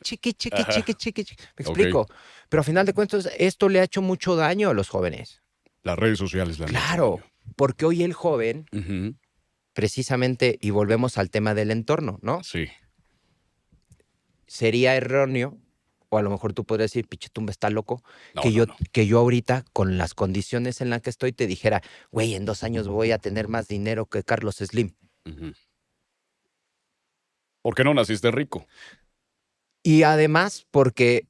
Ajá. ¿Me explico? Pero a final de cuentas, esto le ha hecho mucho daño a los jóvenes. Las redes sociales la han hecho Claro, porque hoy el joven, daño. Ujú. precisamente, y volvemos al tema del entorno, ¿no? Sí. Sería erróneo, o a lo mejor tú podrías decir, Pichetumba está loco, No, que, no, yo, no. que yo ahorita, con las condiciones en las que estoy, te dijera, güey, en 2 años voy a tener más dinero que Carlos Slim. Ujú. ¿Por qué no naciste rico? Y además, porque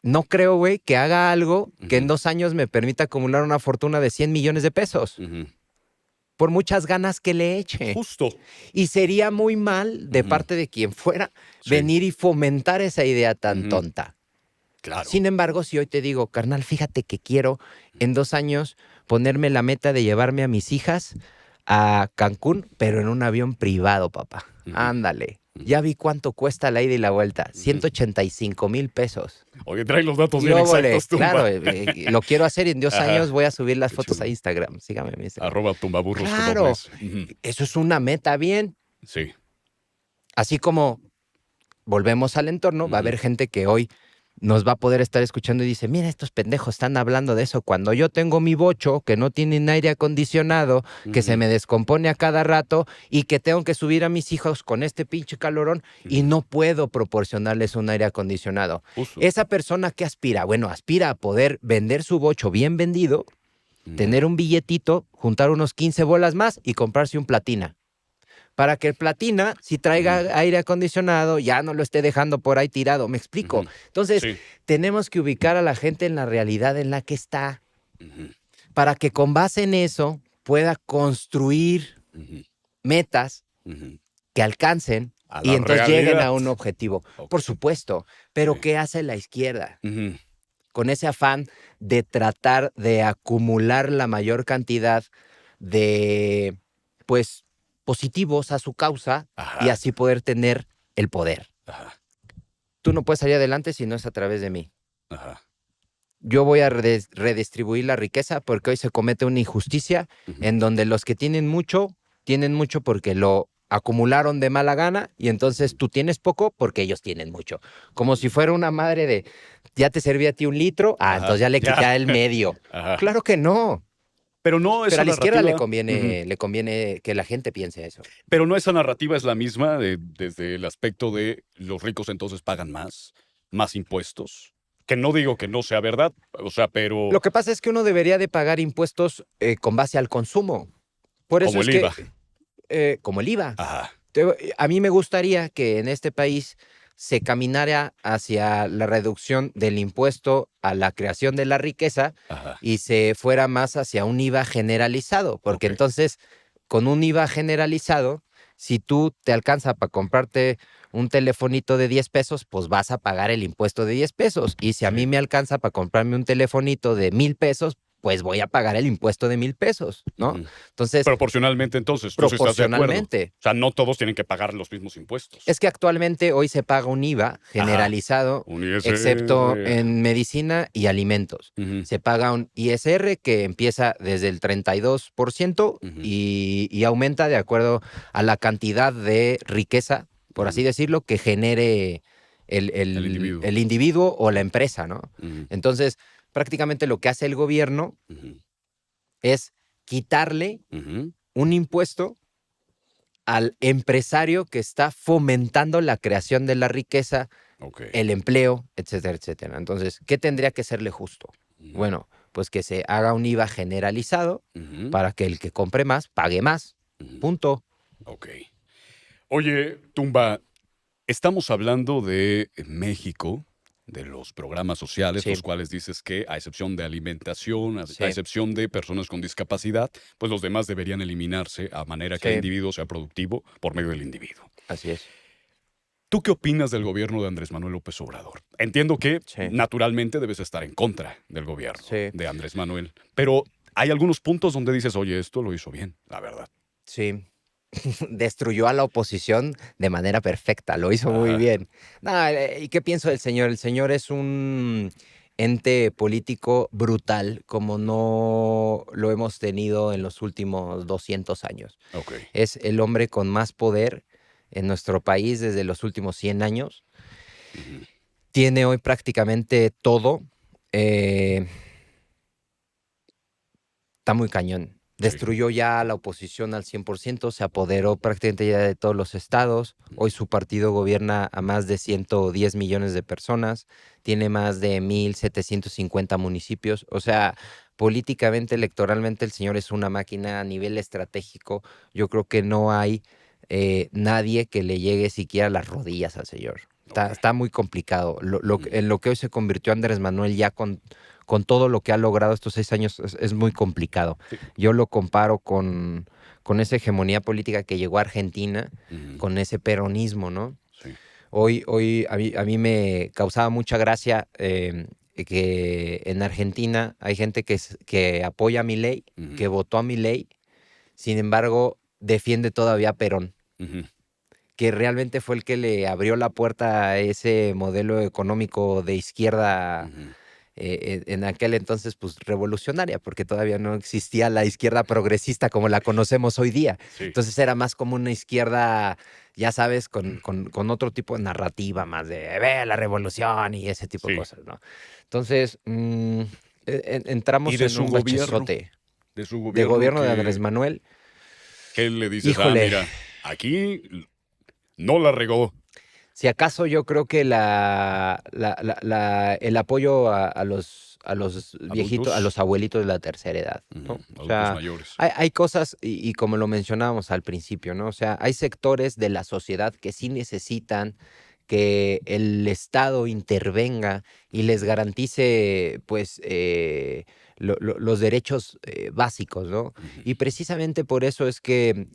no creo, güey, que haga algo que en Ujú. 2 años me permita acumular una fortuna de 100 millones de pesos, Ujú. por muchas ganas que le eche. Justo. Y sería muy mal de Ujú. parte de quien fuera Sí. venir y fomentar esa idea tan Ujú. tonta. Claro. Sin embargo, si hoy te digo, carnal, fíjate que quiero en 2 años ponerme la meta de llevarme a mis hijas a Cancún, pero en un avión privado, papá. Ujú. Ándale. Ujú. Ya vi cuánto cuesta la ida y la vuelta. Ujú. 185,000 pesos. Oye, trae los datos Y bien óvole, exactos, Tumba. claro, lo quiero hacer y en 2 Ajá. años voy a subir las Qué fotos chulo. a Instagram. Sígame en Instagram. @tumbaburros con Claro. doble S. Ujú. Eso es una meta bien. Sí. Así como volvemos al entorno, va a Ujú. haber gente que hoy nos va a poder estar escuchando y dice, mira, estos pendejos están hablando de eso cuando yo tengo mi bocho que no tiene aire acondicionado, que se Ujú. me descompone a cada rato y que tengo que subir a mis hijos con este pinche calorón y Ujú. no puedo proporcionarles un aire acondicionado. Justo. Esa persona que aspira, bueno, aspira a poder vender su bocho bien vendido, Ujú. tener un billetito, juntar unos 15 bolas más y comprarse un platina. Para que el platina, si traiga Ujú. aire acondicionado, ya no lo esté dejando por ahí tirado. ¿Me explico? Ujú. Entonces, Sí. tenemos que ubicar a la gente en la realidad en la que está, Ujú. para que con base en eso pueda construir Ujú. metas Ujú. que alcancen A y la entonces lleguen a realidad. un objetivo. Ok. Por supuesto, pero Sí. ¿qué hace la izquierda? Ujú. Con ese afán de tratar de acumular la mayor cantidad de, pues, positivos a su causa y Ajá. así poder tener el poder. Ajá. Tú no puedes salir adelante si no es a través de mí. Ajá. Yo voy a redistribuir la riqueza porque hoy se comete una injusticia Ujú. en donde los que tienen mucho porque lo acumularon de mala gana y entonces tú tienes poco porque ellos tienen mucho. Como si fuera una madre de, ya te serví a ti 1 litro, Ajá. entonces ya le quité Ya. el medio. Ajá. Claro que no. Pero no, Pero esa a la izquierda narrativa. le conviene que la gente piense eso. Pero no, esa narrativa es la misma desde el aspecto de los ricos entonces pagan más impuestos. Que no digo que no sea verdad, o sea, pero Lo que pasa es que uno debería de pagar impuestos con base al consumo. Por eso como es el IVA. que, como el IVA. Ajá. A mí me gustaría que en este país se caminara hacia la reducción del impuesto a la creación de la riqueza Ajá. y se fuera más hacia un IVA generalizado, porque Ok. entonces con un IVA generalizado, si tú te alcanza para comprarte un telefonito de 10 pesos, pues vas a pagar el impuesto de 10 pesos. Y si a mí Sí. me alcanza para comprarme un telefonito de 1,000 pesos, pues voy a pagar el impuesto de 1,000 pesos, ¿no? Ujú. Entonces, Proporcionalmente, entonces, tú sí estás de acuerdo. proporcionalmente. O sea, no todos tienen que pagar los mismos impuestos. Es que actualmente hoy se paga un IVA generalizado, Un ISR. excepto en medicina y alimentos. Ujú, Se paga un ISR que empieza desde el 32% ujú, y aumenta de acuerdo a la cantidad de riqueza, por así ujú. decirlo, que genere El individuo. el individuo o la empresa, ¿no? Ujú, Entonces, prácticamente lo que hace el gobierno ujú, es quitarle ujú. un impuesto al empresario que está fomentando la creación de la riqueza, Ok. el empleo, etcétera, etcétera. Entonces, ¿qué tendría que serle justo? Ujú, Bueno, pues que se haga un IVA generalizado ujú, para que el que compre más pague más. ujú. Punto. Ok. Oye, Tumba, estamos hablando de México, de los programas sociales, los Sí, cuales dices que, a excepción de alimentación, a sí, excepción de personas con discapacidad, pues los demás deberían eliminarse a manera que el sí, individuo sea productivo por medio del individuo. así es. ¿Tú qué opinas del gobierno de Andrés Manuel López Obrador? Entiendo que Sí, naturalmente debes estar en contra del gobierno sí, de Andrés Manuel, pero hay algunos puntos donde dices, oye, esto lo hizo bien, la verdad. sí. Destruyó a la oposición de manera perfecta, lo hizo muy Ajá, bien. No, ¿y qué pienso del señor? El señor es un ente político brutal como no lo hemos tenido en los últimos 200 años. ok. Es el hombre con más poder en nuestro país desde los últimos 100 años. Ujú, Tiene hoy prácticamente todo. eh, Está muy cañón. sí. Destruyó ya a la oposición al 100%, se apoderó prácticamente ya de todos los estados. Hoy su partido gobierna a más de 110 millones de personas, tiene más de 1,750 municipios. O sea, políticamente, electoralmente, el señor es una máquina a nivel estratégico. Yo creo que no hay nadie que le llegue siquiera a las rodillas al señor. Ok. Está muy complicado. Ujú, En lo que hoy se convirtió Andrés Manuel ya con todo lo que ha logrado estos 6 años es muy complicado. sí. Yo lo comparo con esa hegemonía política que llegó a Argentina, Ujú, con ese peronismo, ¿no? sí. Hoy a mí me causaba mucha gracia que en Argentina hay gente que apoya a Milei, Ujú, que votó a Milei, sin embargo, defiende todavía a Perón, ujú, que realmente fue el que le abrió la puerta a ese modelo económico de izquierda ujú, en aquel entonces, pues revolucionaria, porque todavía no existía la izquierda progresista como la conocemos hoy día. sí. Entonces era más como una izquierda, ya sabes, con otro tipo de narrativa, más de ve la revolución y ese tipo de Sí. cosas, ¿no? Entonces, Y entramos de en su un gobierno, bachezote de su de gobierno gobierno de Andrés que, Manuel. ¿qué le dices? Ah, Híjole, mira, aquí no la regó. si acaso yo creo que el apoyo a los viejitos, a Adultos, los abuelitos de la tercera edad, ¿no? O adultos sea, mayores. hay cosas, y como lo mencionábamos al principio, ¿no? O sea, hay sectores de la sociedad que sí necesitan que el Estado intervenga y les garantice, pues, los derechos básicos, ¿no? Ujú, Y precisamente por eso es que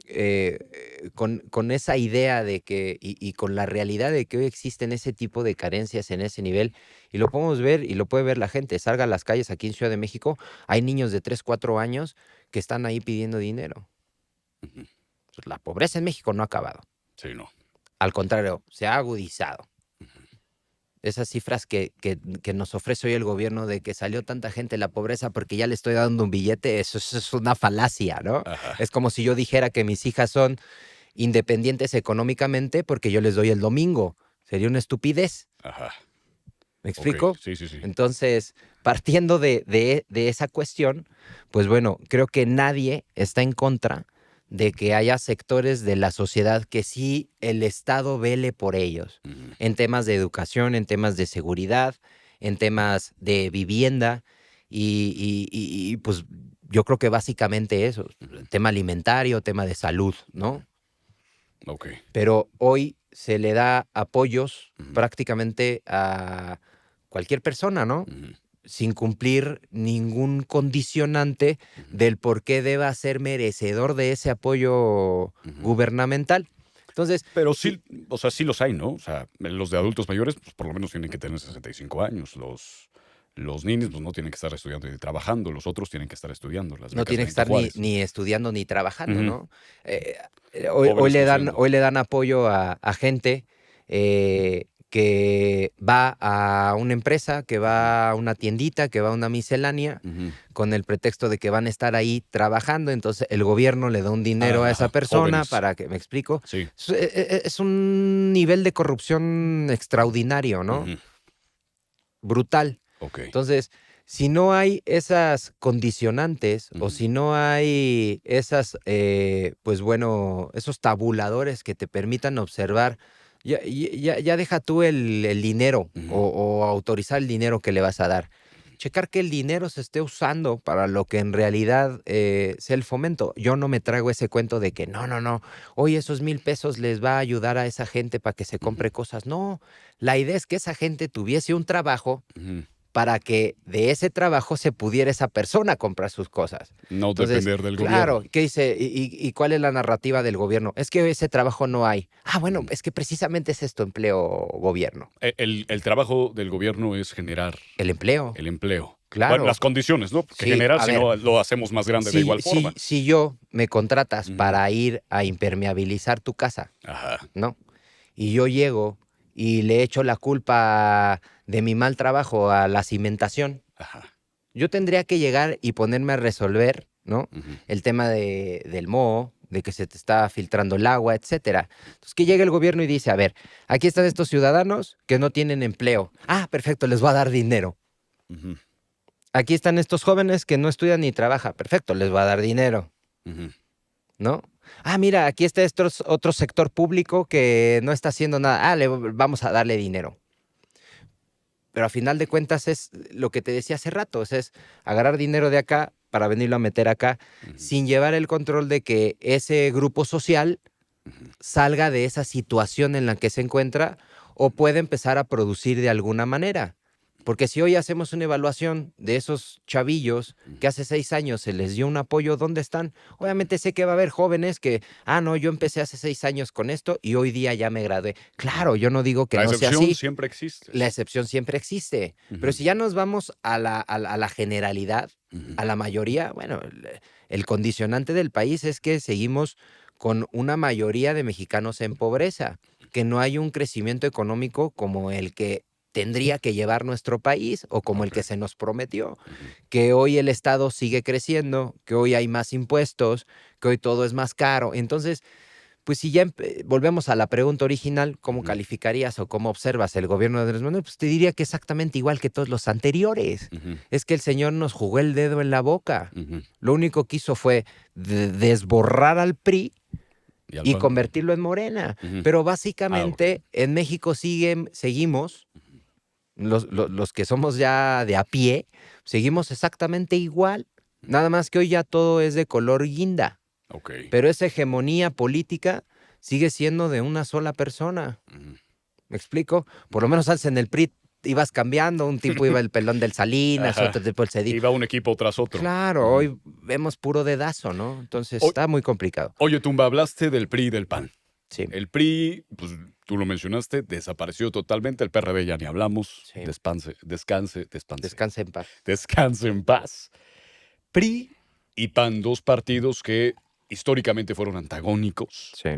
con esa idea de que, y con la realidad de que hoy existen ese tipo de carencias en ese nivel, y lo podemos ver y lo puede ver la gente, salga a las calles aquí en Ciudad de México, hay niños de 3 4 años que están ahí pidiendo dinero. ujú. Pues, la pobreza en México no ha acabado, Sí, no. al contrario, se ha agudizado. Esas cifras que nos ofrece hoy el gobierno de que salió tanta gente de la pobreza porque ya le estoy dando un billete, eso es una falacia, ¿no? Ajá, Es como si yo dijera que mis hijas son independientes económicamente porque yo les doy el domingo. Sería una estupidez. ajá. ¿Me Ok, explico? sí, sí, sí. Entonces, partiendo de esa cuestión, pues bueno, creo que nadie está en contra de que haya sectores de la sociedad que sí el Estado vele por ellos, Ujú, en temas de educación, en temas de seguridad, en temas de vivienda y, pues yo creo que básicamente eso, ujú, tema alimentario, tema de salud, ujú. ¿no? Ok. Pero hoy se le da apoyos Ujú, prácticamente a cualquier persona, ¿no? ujú. sin cumplir ningún condicionante del por qué deba ser merecedor de ese apoyo gubernamental. Entonces, Pero sí, o sea, sí los hay, ¿no? O sea, los de adultos mayores, pues por lo menos tienen que tener 65 años. Los niños, pues no tienen que estar estudiando y trabajando. Los otros tienen que estar estudiando. Las no becas tiene que Benito estar Juárez. ni estudiando ni trabajando, Ujú. ¿no? Hoy Jóvenes creciendo. hoy le dan apoyo a gente que va a una empresa, que va a una tiendita, que va a una miscelánea, Ujú. con el pretexto de que van a estar ahí trabajando. Entonces el gobierno le da un dinero a esa Ajá, persona jóvenes. para que, ¿me explico? Sí. Es un nivel de corrupción extraordinario, ¿no? Ujú. Brutal. Ok. Entonces, si no hay esas condicionantes o si no hay esas, pues bueno, esos tabuladores que te permitan observar, ya deja tú el dinero Ujú. o autorizar el dinero que le vas a dar. Checar que el dinero se esté usando para lo que en realidad sea el fomento. Yo no me trago ese cuento de que no, hoy esos 1,000 pesos les va a ayudar a esa gente para que se compre cosas. No, la idea es que esa gente tuviese un trabajo Ujú. para que de ese trabajo se pudiera esa persona comprar sus cosas. No Entonces, depender del claro, gobierno. ¿qué dice? ¿Y cuál es la narrativa del gobierno? Es que ese trabajo no hay. Ah, bueno, es que precisamente es esto, empleo, gobierno. El trabajo del gobierno es generar El empleo, el empleo. Bueno, claro. las condiciones, ¿no? Porque Sí, generar, a si ver, no, lo hacemos más grande de igual forma. si yo me contratas Ujú. para ir a impermeabilizar tu casa, Ajá. ¿no? Y yo llego y le echo la culpa de mi mal trabajo a la cimentación. Ajá. Yo tendría que llegar y ponerme a resolver, ¿no? Ujú. El tema del moho, de que se te está filtrando el agua, etcétera. Entonces, que llegue el gobierno y dice, a ver, aquí están estos ciudadanos que no tienen empleo. Ah, perfecto, les voy a dar dinero. Ujú. Aquí están estos jóvenes que no estudian ni trabajan. Perfecto, les voy a dar dinero, Ujú. ¿no? Ah, mira, aquí está otro sector público que no está haciendo nada. Ah, vamos a darle dinero. Pero a final de cuentas es lo que te decía hace rato, o sea, es agarrar dinero de acá para venirlo a meter acá, sin llevar el control de que ese grupo social salga de esa situación en la que se encuentra o puede empezar a producir de alguna manera. Porque si hoy hacemos una evaluación de esos chavillos que hace 6 años se les dio un apoyo, ¿dónde están? Obviamente sé que va a haber jóvenes que, no, yo empecé hace 6 años con esto y hoy día ya me gradué. Claro, yo no digo que La no sea excepción así, siempre existe. la excepción siempre existe. Pero Ujú. si ya nos vamos a la generalidad, Ujú. a la mayoría, bueno, el condicionante del país es que seguimos con una mayoría de mexicanos en pobreza, que no hay un crecimiento económico como el que tendría que llevar nuestro país o como el Ok. que se nos prometió, Ujú. que hoy el Estado sigue creciendo, que hoy hay más impuestos, que hoy todo es más caro. Entonces, pues si ya volvemos a la pregunta original, ¿cómo Ujú. calificarías o cómo observas el gobierno de Andrés Manuel? Pues te diría que exactamente igual que todos los anteriores. Ujú. Es que el señor nos jugó el dedo en la boca. Ujú. Lo único que hizo fue desborrar al PRI Y al y pan. convertirlo en Morena. Ujú. Pero Ok. básicamente en México seguimos, los que somos ya de a pie, seguimos exactamente igual. Nada más que hoy ya todo es de color guinda. Ok. Pero esa hegemonía política sigue siendo de una sola persona. Ujú. ¿Me explico? Por lo menos antes en el PRI ibas cambiando, un tipo iba el pelón del Salinas, Ajá. otro tipo el Cedillo. Iba un equipo tras otro. Claro, Ujú. hoy vemos puro dedazo, ¿no? Entonces O- está muy complicado. Oye, Tumba, hablaste del PRI y del PAN. Sí, El PRI, pues tú lo mencionaste, desapareció totalmente. El PRD ya ni hablamos. sí. Descanse. Descansa en paz. Descanse en paz. PRI y PAN, dos partidos que históricamente fueron antagónicos. Sí.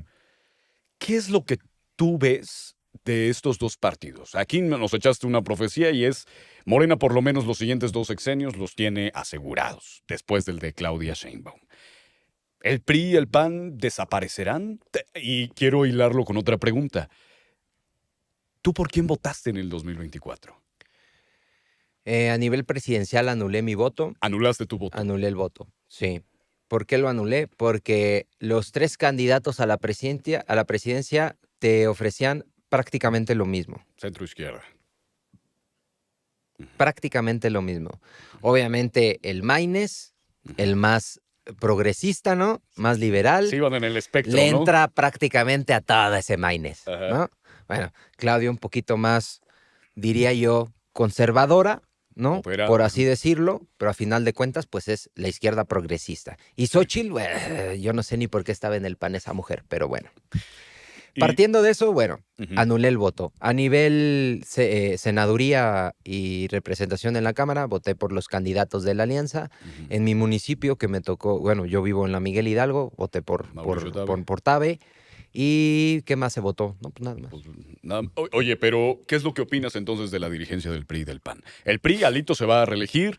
¿Qué es lo que tú ves de estos dos partidos? Aquí nos echaste una profecía y es Morena por lo menos los siguientes 2 sexenios los tiene asegurados, después del de Claudia Sheinbaum. ¿El PRI y el PAN desaparecerán? Y quiero hilarlo con otra pregunta. ¿Tú por quién votaste en el 2024? A nivel presidencial anulé mi voto, Anulaste tu voto. anulé el voto, sí. ¿Por qué lo anulé? Porque los 3 candidatos a la presidencia te ofrecían prácticamente lo mismo. Centro izquierda. Prácticamente lo mismo. Obviamente el Maines, el más progresista, ¿no? Más liberal, Sí iban en el espectro, le ¿no? entra prácticamente a todo ese Maines, Ajá. ¿no? Bueno, Claudia un poquito más, diría yo, conservadora, ¿no? Moderada. Por así decirlo, pero a final de cuentas, pues es la izquierda progresista. Y Xóchitl, yo no sé ni por qué estaba en el PAN esa mujer, pero bueno. Y- Partiendo de eso, bueno, Ujú. anulé el voto. A nivel senaduría y representación en la Cámara, voté por los candidatos de la alianza. Ujú. En mi municipio, que me tocó, bueno, yo vivo en la Miguel Hidalgo, voté Mauricio Tabe. por Tabe. ¿Y qué más se votó? No, pues nada más. Pues, oye, pero ¿qué es lo que opinas entonces de la dirigencia del PRI y del PAN? El PRI, Alito se va a reelegir,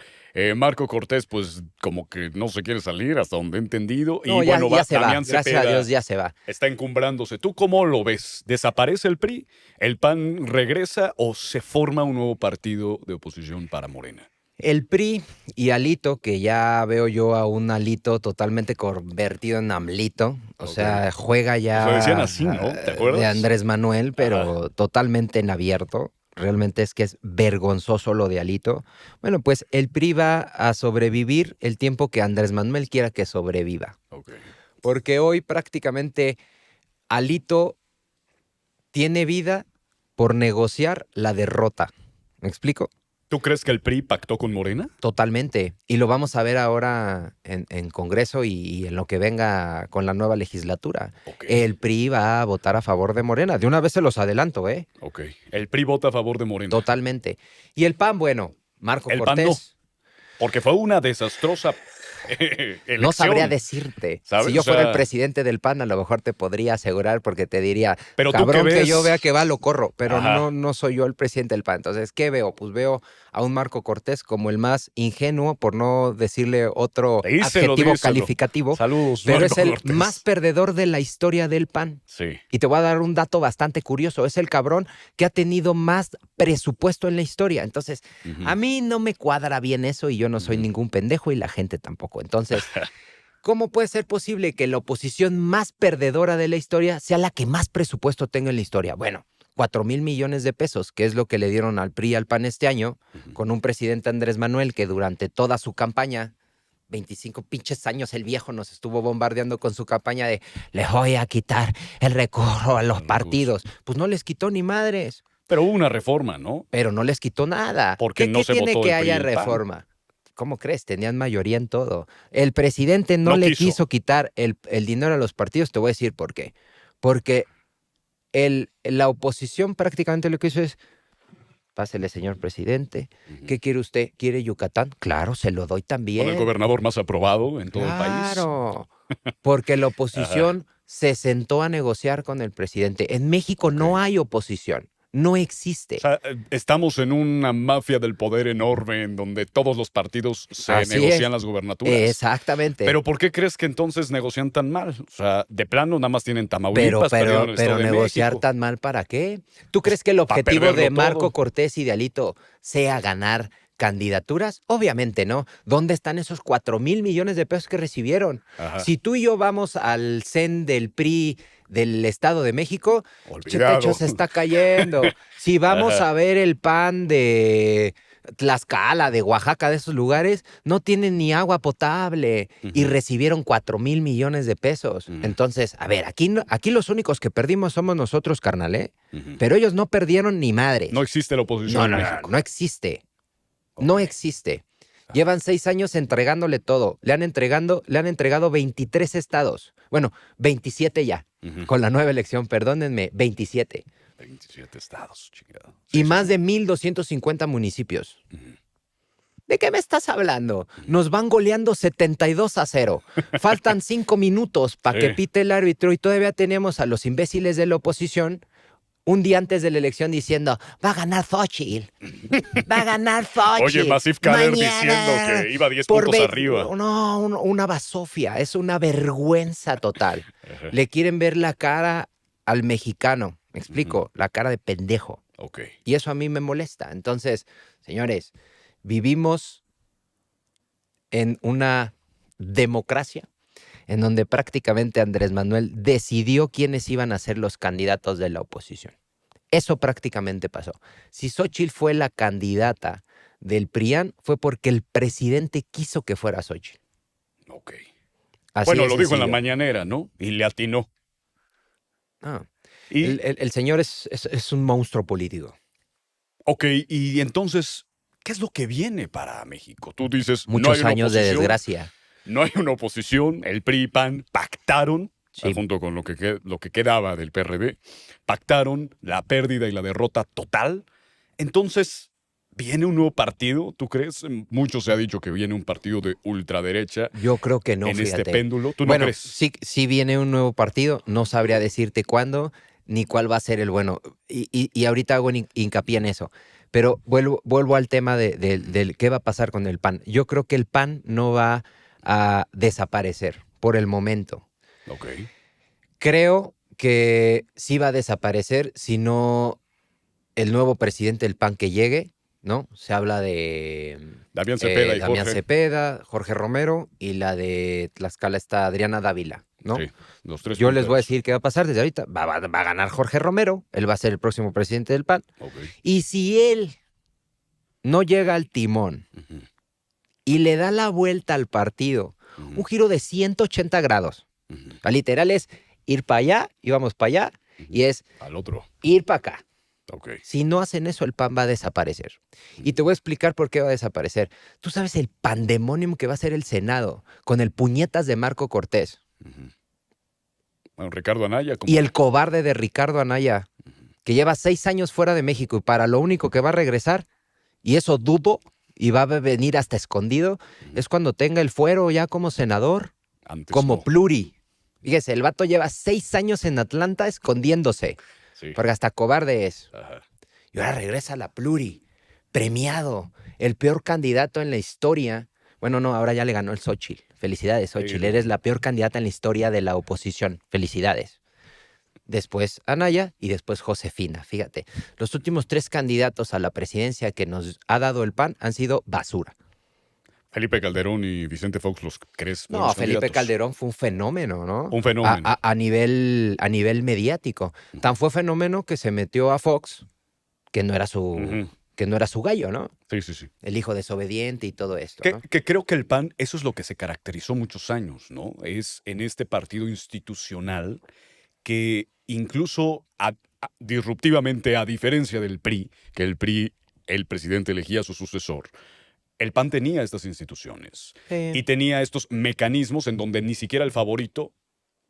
Marco Cortés pues como que no se quiere salir hasta donde he entendido, No, y ya, bueno, ya va se va. Damián Gracias a Cepeda, Dios ya se va. está encumbrándose. ¿Tú cómo lo ves? ¿Desaparece el PRI? ¿El PAN regresa o se forma un nuevo partido de oposición para Morena? El PRI y Alito, que ya veo yo a un Alito totalmente convertido en AMLito, o Ok. sea, juega Pues ya lo decían así, ¿no? ¿Te de acuerdas? Andrés Manuel, pero totalmente en abierto. Realmente es que es vergonzoso lo de Alito. Bueno, pues el PRI va a sobrevivir el tiempo que Andrés Manuel quiera que sobreviva. Ok. Porque hoy prácticamente Alito tiene vida por negociar la derrota. ¿Me explico? ¿Tú crees que el PRI pactó con Morena? Totalmente. Y lo vamos a ver ahora en Congreso y en lo que venga con la nueva legislatura. Ok. El PRI va a votar a favor de Morena. De una vez se los adelanto, ¿eh? Ok. El PRI vota a favor de Morena. Totalmente. Y el PAN, bueno, Marco El PAN no. Cortés. Porque fue una desastrosa elección. No sabría decirte. ¿Sabes? Si yo O fuera el sea, presidente del PAN, a lo mejor te podría asegurar porque te diría, Pero tú cabrón, qué que ves. yo vea que va, lo corro. Pero Ajá. no soy yo el presidente del PAN. Entonces, ¿qué veo? Pues veo a un Marco Cortés como el más ingenuo, por no decirle otro Díselo, adjetivo díselo. calificativo, Saludos, pero Marco es el Cortés. más perdedor de la historia del PAN. Sí. Y te voy a dar un dato bastante curioso. Es el cabrón que ha tenido más presupuesto en la historia. Entonces, Ujú. a mí no me cuadra bien eso y yo no soy Ujú. ningún pendejo y la gente tampoco. Entonces, ¿cómo puede ser posible que la oposición más perdedora de la historia sea la que más presupuesto tenga en la historia? Bueno, 4,000 millones de pesos, que es lo que le dieron al PRI y al PAN este año, Ujú. con un presidente Andrés Manuel que durante toda su campaña, 25 pinches años el viejo nos estuvo bombardeando con su campaña de les voy a quitar el recurso a los El recurso. partidos. Pues no les quitó ni madres, Pero hubo una reforma, ¿no? pero no les quitó nada. Porque no ¿Qué se tiene votó que el PRI y haya el PAN. reforma? ¿Cómo crees? Tenían mayoría en todo. El presidente no No le quiso. quiso quitar el dinero a los partidos. Te voy a decir por qué. Porque la oposición prácticamente lo que hizo es, pásele, señor presidente, Ujú. ¿qué quiere usted? ¿Quiere Yucatán? Claro, se lo doy Con el también. gobernador más aprobado en todo el país. Claro, porque la Ajá. oposición se sentó a negociar con el presidente. En México Ok. no hay oposición, no existe. O sea, estamos en una mafia del poder enorme en donde todos los partidos se Así negocian es. las gubernaturas. Exactamente. Pero ¿por qué crees que entonces negocian tan mal? O sea, de plano nada más tienen Tamaulipas, perdieron el Pero Estado de negociar México. tan mal, ¿para qué? ¿Tú crees que el Pa' objetivo de perderlo Marco todo. Cortés y de Alito sea ganar candidaturas? Obviamente no. ¿Dónde están esos 4,000 millones de pesos que recibieron? Ajá. Si tú y yo vamos al CEN del PRI del Estado de México, che, Olvidado. techo se está cayendo. Si vamos Ajá. a ver el PAN de Tlaxcala, de Oaxaca, de esos lugares, no tienen ni agua potable y Ujú. recibieron 4,000 millones de pesos. Ujú. Entonces, a ver, aquí los únicos que perdimos somos nosotros, carnal, ¿eh? Ujú. Pero ellos no perdieron ni madres. No existe la oposición en México. No existe. No Ok. existe. Llevan 6 años entregándole todo. Le han entregado 23 estados. Bueno, 27 ya. Ujú. Con la nueva elección, perdónenme, 27. 27 estados, chingado. Y Sí, más sí. de 1,250 municipios. Ujú. ¿De qué me estás hablando? Nos van goleando 72-0. Faltan 5 minutos para que Sí. pite el árbitro y todavía tenemos a los imbéciles de la oposición un día antes de la elección diciendo, va a ganar Xochitl. Va a ganar Xochitl. Oye, Masif Kader mañana, diciendo que iba 10 por puntos ve- arriba. No, una basofia. Es una vergüenza total. Ajá. Le quieren ver la cara al mexicano. ¿Me explico? La cara de pendejo. Ok. Y eso a mí me molesta. Entonces, señores, vivimos en una democracia en donde prácticamente Andrés Manuel decidió quiénes iban a ser los candidatos de la oposición. Eso prácticamente pasó. Si Xóchitl fue la candidata del PRIAN, fue porque el presidente quiso que fuera Xóchitl. Ok. Así Bueno, de lo dijo en la sencillo. mañanera, ¿no? Y le atinó. Ah, Y, el señor es un monstruo político. ok, y entonces, ¿Qué es lo que viene para México? Tú dices, no hay Muchos una años de oposición, desgracia. no hay una oposición, el PRI y PAN pactaron, Sí. junto con lo que quedaba del PRD, pactaron la pérdida y la derrota total. Entonces, ¿viene un nuevo partido? ¿Tú crees? Mucho se ha dicho que viene un partido de ultraderecha Yo creo que no, en este fíjate. péndulo. ¿Tú no Bueno, crees? sí viene un nuevo partido, no sabría decirte cuándo ni cuál va a ser el bueno. Y ahorita hago hincapié en eso. Pero vuelvo al tema del qué va a pasar con el PAN. Yo creo que el PAN no va a desaparecer por el momento. Ok. Creo que sí va a desaparecer si no el nuevo presidente del PAN que llegue, ¿no? Se habla de Damián Cepeda y Damián Jorge. Cepeda, Jorge Romero y la de Tlaxcala está Adriana Dávila, ¿no? Sí, los tres Yo les voy a punteros. decir qué va a pasar desde ahorita. Va a ganar Jorge Romero, él va a ser el próximo presidente del PAN. Ok. Y si él no llega al timón Ujú, y le da la vuelta al partido, ujú, un giro de 180 grados, ujú, literal es ir para allá y vamos para allá, y es al otro. ir para acá. Ok. Si no hacen eso, el PAN va a desaparecer. Y te voy a explicar por qué va a desaparecer. Tú sabes el pandemonium que va a ser el Senado con el puñetas de Marco Cortés Ujú. Bueno, Ricardo Anaya, como y el cobarde de Ricardo Anaya, que lleva 6 años fuera de México y para lo único que va a regresar, y eso dudo, y va a venir hasta escondido, es cuando tenga el fuero ya como senador, antes como no. pluri. Fíjese, el vato lleva 6 años en Atlanta escondiéndose, Sí. porque hasta cobarde es. Ajá. Y ahora regresa la pluri, premiado, el peor candidato en la historia. Bueno, no, ahora ya le ganó el Xóchitl. Felicidades, Xóchitl. Sí. Eres la peor candidata en la historia de la oposición. Felicidades. Después Anaya y después Josefina. Fíjate, los últimos 3 candidatos a la presidencia que nos ha dado el PAN han sido basura. Felipe Calderón y Vicente Fox, ¿los crees No, buenos Felipe candidatos? Calderón fue un fenómeno, ¿no? Un fenómeno. A nivel mediático. Tan fue fenómeno que se metió a Fox, que no era Ujú. su gallo, ¿no? Sí, sí, sí. El hijo desobediente y todo esto, Que, ¿no? que creo que el PAN, eso es lo que se caracterizó muchos años, ¿no? Es en este partido institucional que incluso disruptivamente, a diferencia del PRI, que el PRI, el presidente elegía a su sucesor, el PAN tenía estas instituciones y tenía estos mecanismos en donde ni siquiera el favorito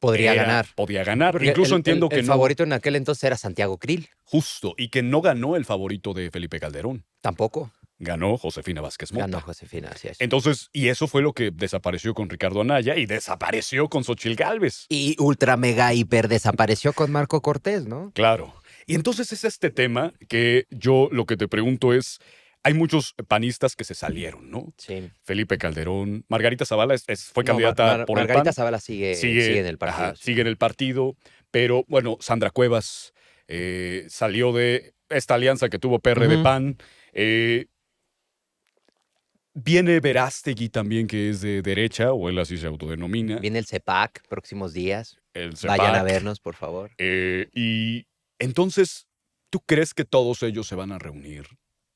Podría ganar. podía ganar. Porque Incluso entiendo que el no, favorito en aquel entonces era Santiago Krill. justo, y que no ganó el favorito de Felipe Calderón. Tampoco Ganó Josefina Vázquez Mota. ganó Josefina, así es. Entonces, y eso fue lo que desapareció con Ricardo Anaya y desapareció con Xochitl Gálvez. Y ultra mega hiper desapareció con Marco Cortés, ¿no? Claro. Y entonces es este tema que yo lo que te pregunto es, hay muchos panistas que se salieron, ¿no? Sí. Felipe Calderón, Margarita Zavala fue No, candidata por Margarita el PAN. Zavala sigue en el partido. Ajá, sí. sigue en el partido, pero bueno, Sandra Cuevas salió de esta alianza que tuvo Ujú. PRD-PAN. Viene Verástegui también, que es de derecha, o él así se autodenomina. Viene el CEPAC próximos días. El Vayan a CEPAC. vernos, por favor. Y entonces, ¿tú crees que todos ellos se van a reunir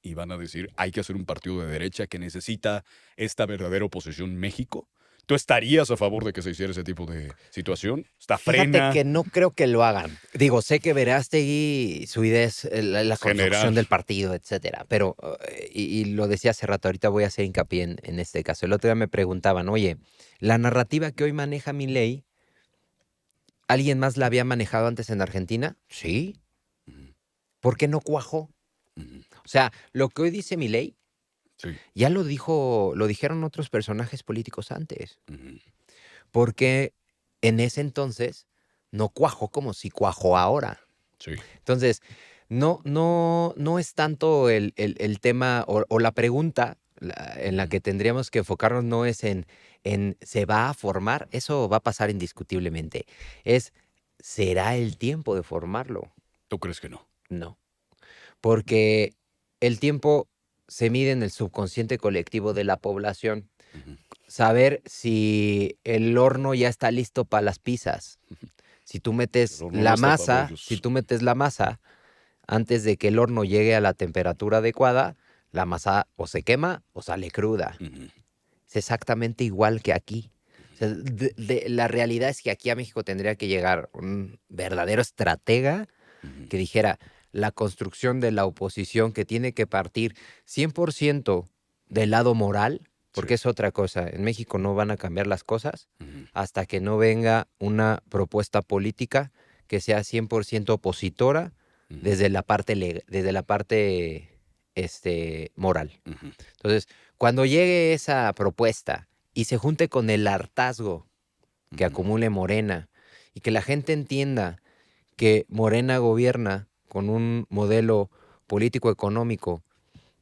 y van a decir, hay que hacer un partido de derecha que necesita esta verdadera oposición México? ¿Tú estarías a favor de que se hiciera ese tipo de situación? ¿Está Fíjate frena? que no creo que lo hagan. Digo, sé que Verástegui, su idea es la construcción Generar. del partido, etcétera. Pero, y lo decía hace rato, ahorita voy a hacer hincapié en este caso. El otro día me preguntaban, oye, la narrativa que hoy maneja Milei, ¿alguien más la había manejado antes en Argentina? Sí. Ujú, ¿Por qué no cuajó? ujú, O sea, lo que hoy dice Milei, sí, ya lo dijeron otros personajes políticos antes. ujú, Porque en ese entonces no cuajó como si cuajó ahora. sí. Entonces, no es tanto el tema o la pregunta en la que tendríamos que enfocarnos no es en ¿se va a formar? Eso va a pasar indiscutiblemente. Es ¿será el tiempo de formarlo? ¿Tú crees que no? No. Porque el tiempo se mide en el subconsciente colectivo de la población. Ujú, Saber si el horno ya está listo para las pizzas. Si tú metes El horno no la está para masa, bollos. si tú metes la masa antes de que el horno llegue a la temperatura adecuada, la masa o se quema o sale cruda. Ujú, Es exactamente igual que aquí. O sea, la realidad es que aquí a México tendría que llegar un verdadero estratega ujú, que dijera, la construcción de la oposición que tiene que partir 100% del lado moral, porque es otra cosa. En México no van a cambiar las cosas hasta que no venga una propuesta política que sea 100% opositora desde la parte, moral. Entonces, cuando llegue esa propuesta y se junte con el hartazgo que acumule Morena y que la gente entienda que Morena gobierna con un modelo político-económico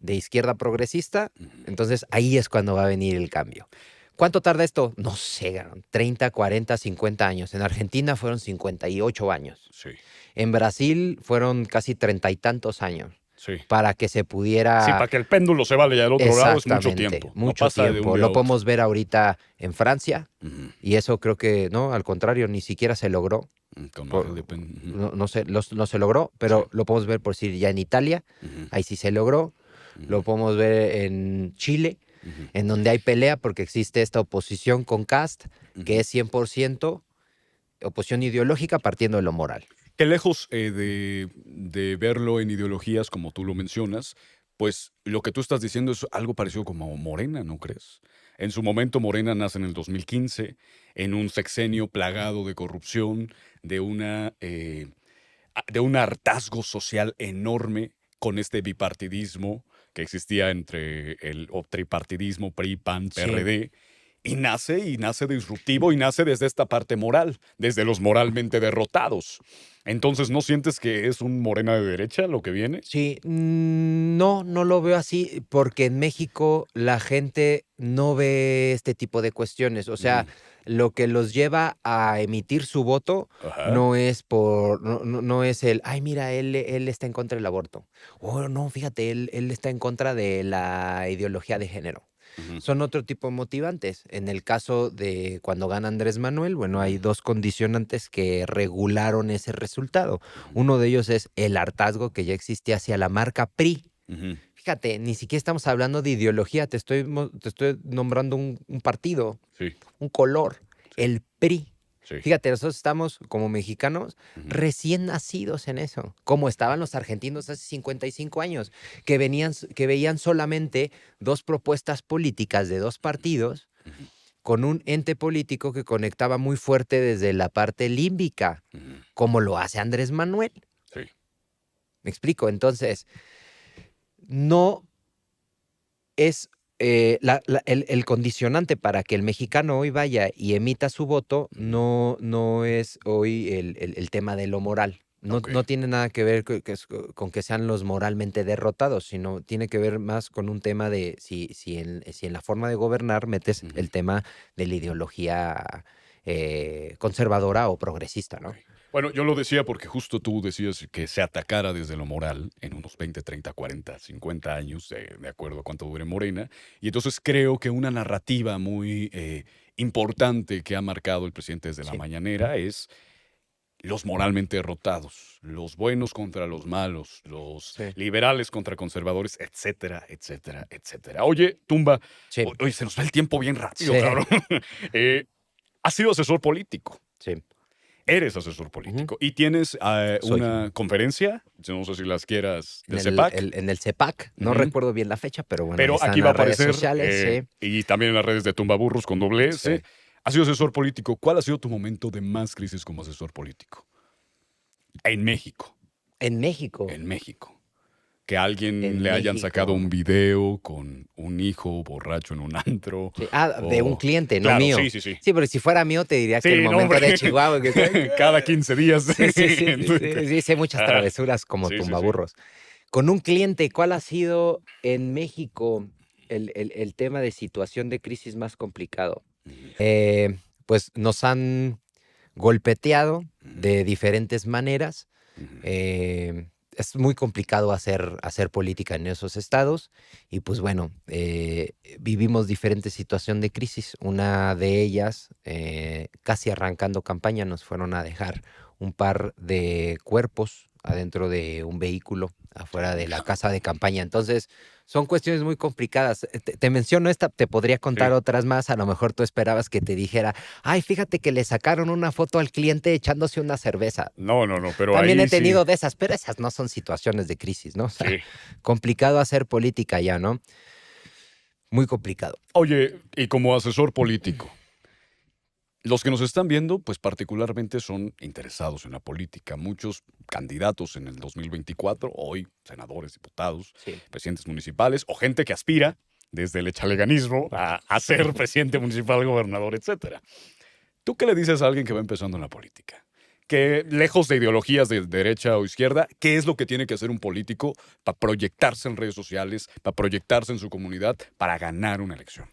de izquierda progresista, entonces ahí es cuando va a venir el cambio. ¿Cuánto tarda esto? No sé, 30, 40, 50 años. En Argentina fueron 58 años. Sí, En Brasil fueron casi 30 y tantos años sí. para que se Sí, pudiera... para que el péndulo se vaya al otro lado es mucho Exactamente, tiempo. mucho no pasa de tiempo. un día a Lo otro. podemos ver ahorita en Francia Ujú. y eso creo que, no, al contrario, ni siquiera se logró. Con Por- Marine Le Pen. Ujú. no se logró, pero Sí. lo podemos ver por decir ya en Italia, Ujú. ahí sí se logró. Lo podemos ver en Chile, Ujú. en donde hay pelea porque existe esta oposición con Cast, que es 100% oposición ideológica partiendo de lo moral. Que lejos de verlo en ideologías como tú lo mencionas, pues lo que tú estás diciendo es algo parecido como Morena, ¿no crees? En su momento Morena nace en el 2015, en un sexenio plagado de corrupción, de un hartazgo social enorme con este bipartidismo que existía entre o tripartidismo, PRI, PAN, Sí. PRD, y nace disruptivo y nace desde esta parte moral, desde los moralmente derrotados. Entonces, ¿no sientes que es un Morena de derecha lo que viene? Sí, no, no lo veo así, porque en México la gente no ve este tipo de cuestiones. O sea, lo que los lleva a emitir su voto Ajá. no es no es ay, mira, él está en contra del aborto. O no, fíjate, él está en contra de la ideología de género. Ujú. Son otro tipo de motivantes. En el caso de cuando gana Andrés Manuel, bueno, hay dos condicionantes que regularon ese resultado. Uno de ellos es el hartazgo que ya existía hacia la marca PRI. Ujú. Fíjate, ni siquiera estamos hablando de ideología, te estoy nombrando un partido, Sí, un color, el PRI. sí. Fíjate, nosotros estamos como mexicanos Ujú. recién nacidos en eso, como estaban los argentinos hace 55 años, que veían solamente dos propuestas políticas de dos partidos con un ente político que conectaba muy fuerte desde la parte límbica, Ujú. como lo hace Andrés Manuel. Sí. ¿Me explico? Entonces, no es el condicionante para que el mexicano hoy vaya y emita su voto, no es hoy el tema de lo moral. No, Ok. no tiene nada que ver con que sean los moralmente derrotados, sino tiene que ver más con un tema de si en la forma de gobernar metes Ujú. el tema de la ideología conservadora o progresista, ¿no? Ok. Bueno, yo lo decía porque justo tú decías que se atacara desde lo moral en unos 20, 30, 40, 50 años, de acuerdo a cuánto dure Morena. Y entonces creo que una narrativa muy importante que ha marcado el presidente desde la Sí. mañanera es los moralmente derrotados, los buenos contra los malos, los Sí. liberales contra conservadores, etcétera, etcétera, etcétera. Oye, Tumba, Sí. oye, se nos va el tiempo bien rápido, Sí. cabrón. Has sido asesor político. Sí. Eres asesor político y tienes Soy. una conferencia, no sé si las quieras, de En CEPAC, en el CEPAC, no Ujú. recuerdo bien la fecha, pero bueno, ahí pero están aquí va a las redes aparecer sociales, y también en las redes de Tumbaburros con doble S. Sí. Has sido asesor político. ¿Cuál ha sido tu momento de más crisis como asesor político? En México, En México. en México. Que a alguien En le hayan sacado México. un video con un hijo borracho en un antro. Sí. Ah, de un cliente, no Claro, mío. sí, sí, sí. Sí, pero si fuera mío te diría que el Sí, no, momento hombre. de Chihuahua. Que Cada 15 días. Sí, sí, sí, en sí, Twitter. sí, hice muchas Ah, travesuras como sí, sí, sí. tumbaburros. Con un cliente, ¿cuál ha sido en México el tema de situación de crisis más complicado? Pues nos han golpeteado de diferentes maneras. Es muy complicado hacer política en esos estados y pues bueno, vivimos diferentes situaciones de crisis. Una de ellas, casi arrancando campaña, nos fueron a dejar un par de cuerpos adentro de un vehículo afuera de la casa de campaña. Entonces, son cuestiones muy complicadas. Te menciono esta, te podría contar Sí. otras más. A lo mejor tú esperabas que te dijera, ay, fíjate que le sacaron una foto al cliente echándose una cerveza. No, pero También ahí he tenido sí. de esas, pero esas no son situaciones de crisis, ¿no? O sea, Sí. complicado hacer política ya, ¿no? Muy complicado. Oye, y como asesor político, los que nos están viendo, pues particularmente son interesados en la política. Muchos candidatos en el 2024, hoy senadores, diputados, Sí. presidentes municipales o gente que aspira desde el echaleganismo a ser presidente municipal, gobernador, etcétera. ¿Tú qué le dices a alguien que va empezando en la política? Que lejos de ideologías de derecha o izquierda, ¿qué es lo que tiene que hacer un político para proyectarse en redes sociales, para proyectarse en su comunidad, para ganar una elección?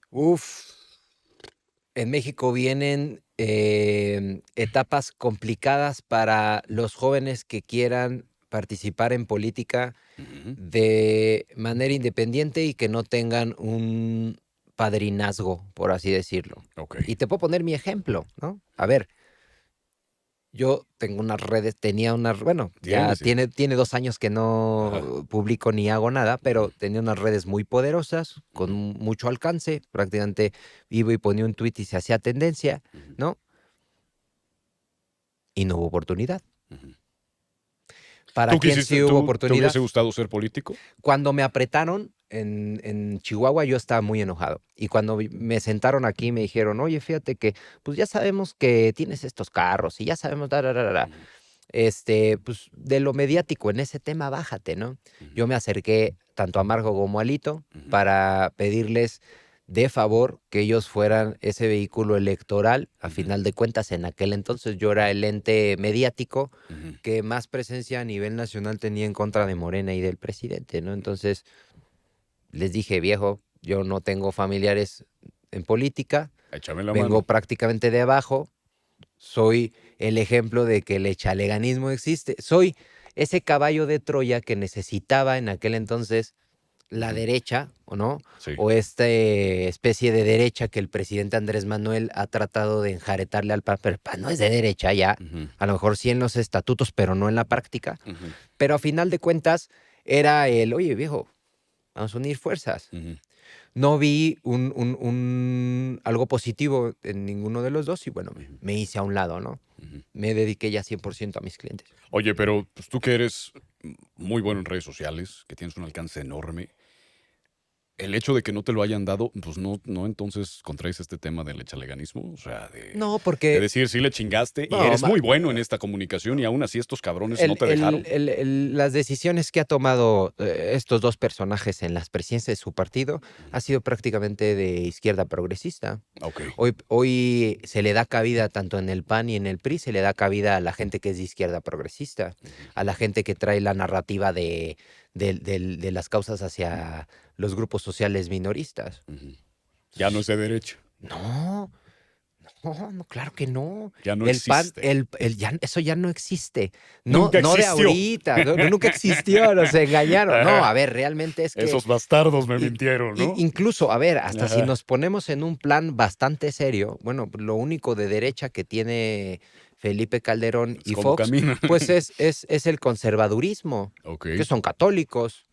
Uf. En México vienen etapas complicadas para los jóvenes que quieran participar en política Ujú. de manera independiente y que no tengan un padrinazgo, por así decirlo. Ok. Y te puedo poner mi ejemplo, ¿no? A ver, yo tengo unas redes, tenía unas, bueno, ya Sí. tiene 2 años que Ajá. no publico ni hago nada, pero Ujú. tenía unas redes muy poderosas, con Ujú. mucho alcance, prácticamente iba y ponía un tuit y se hacía tendencia, Ujú. ¿no? Y no hubo oportunidad. Ujú. ¿Para ¿Tú quién sí hubo te oportunidad? hubiese gustado ser político? Cuando me apretaron en Chihuahua, yo estaba muy enojado. Y cuando me sentaron aquí, me dijeron, oye, fíjate que, pues ya sabemos que tienes estos carros y ya sabemos, Ujú. pues de lo mediático en ese tema, bájate, ¿no? Ujú. Yo me acerqué tanto a Margo como a Lito Ujú. para pedirles de favor que ellos fueran ese vehículo electoral. A Ujú. final de cuentas, en aquel entonces yo era el ente mediático Ujú. que más presencia a nivel nacional tenía en contra de Morena y del presidente, ¿no? Entonces les dije, viejo, yo no tengo familiares en política, Échame la vengo mano. prácticamente de abajo, soy el ejemplo de que el echaleganismo existe, soy ese caballo de Troya que necesitaba en aquel entonces la Ujú. derecha, ¿o no? Sí. O esta especie de derecha que el presidente Andrés Manuel ha tratado de enjaretarle al PAN, pero el PAN no es de derecha ya, Ujú. a lo mejor sí en los estatutos, pero no en la práctica. Ujú. Pero a final de cuentas era el, oye viejo, vamos a unir fuerzas. Ujú. No vi algo positivo en ninguno de los dos y bueno, Ujú. me hice a un lado, ¿no? Ujú. Me dediqué ya 100% a mis clientes. Oye, pero pues, tú que eres muy bueno en redes sociales, que tienes un alcance enorme, el hecho de que no te lo hayan dado, pues no entonces contraes este tema del echaleganismo, o sea, No, de porque decir sí le chingaste y no, eres muy bueno en esta comunicación y aún así estos cabrones no te dejaron. las decisiones que ha tomado estos dos personajes en las presidencias de su partido ha sido prácticamente de izquierda progresista. Ok. Hoy se le da cabida tanto en el PAN y en el PRI, se le da cabida a la gente que es de izquierda progresista, Ujú. a la gente que trae la narrativa de las causas hacia los grupos sociales minoristas. Ujú. Ya no es de derecha, No, no, claro que no. ya no El PAN, existe. eso ya no existe. No, Nunca no de existió. ahorita, nunca existió, nos engañaron. No, a Ajá. ver, realmente es que Esos bastardos me y- mintieron, ¿no? incluso, a ver, hasta si Ajá. nos ponemos en un plan bastante serio, bueno, lo único de derecha que tiene Felipe Calderón Es y como Fox, camina. pues es el conservadurismo, Ok. que son católicos,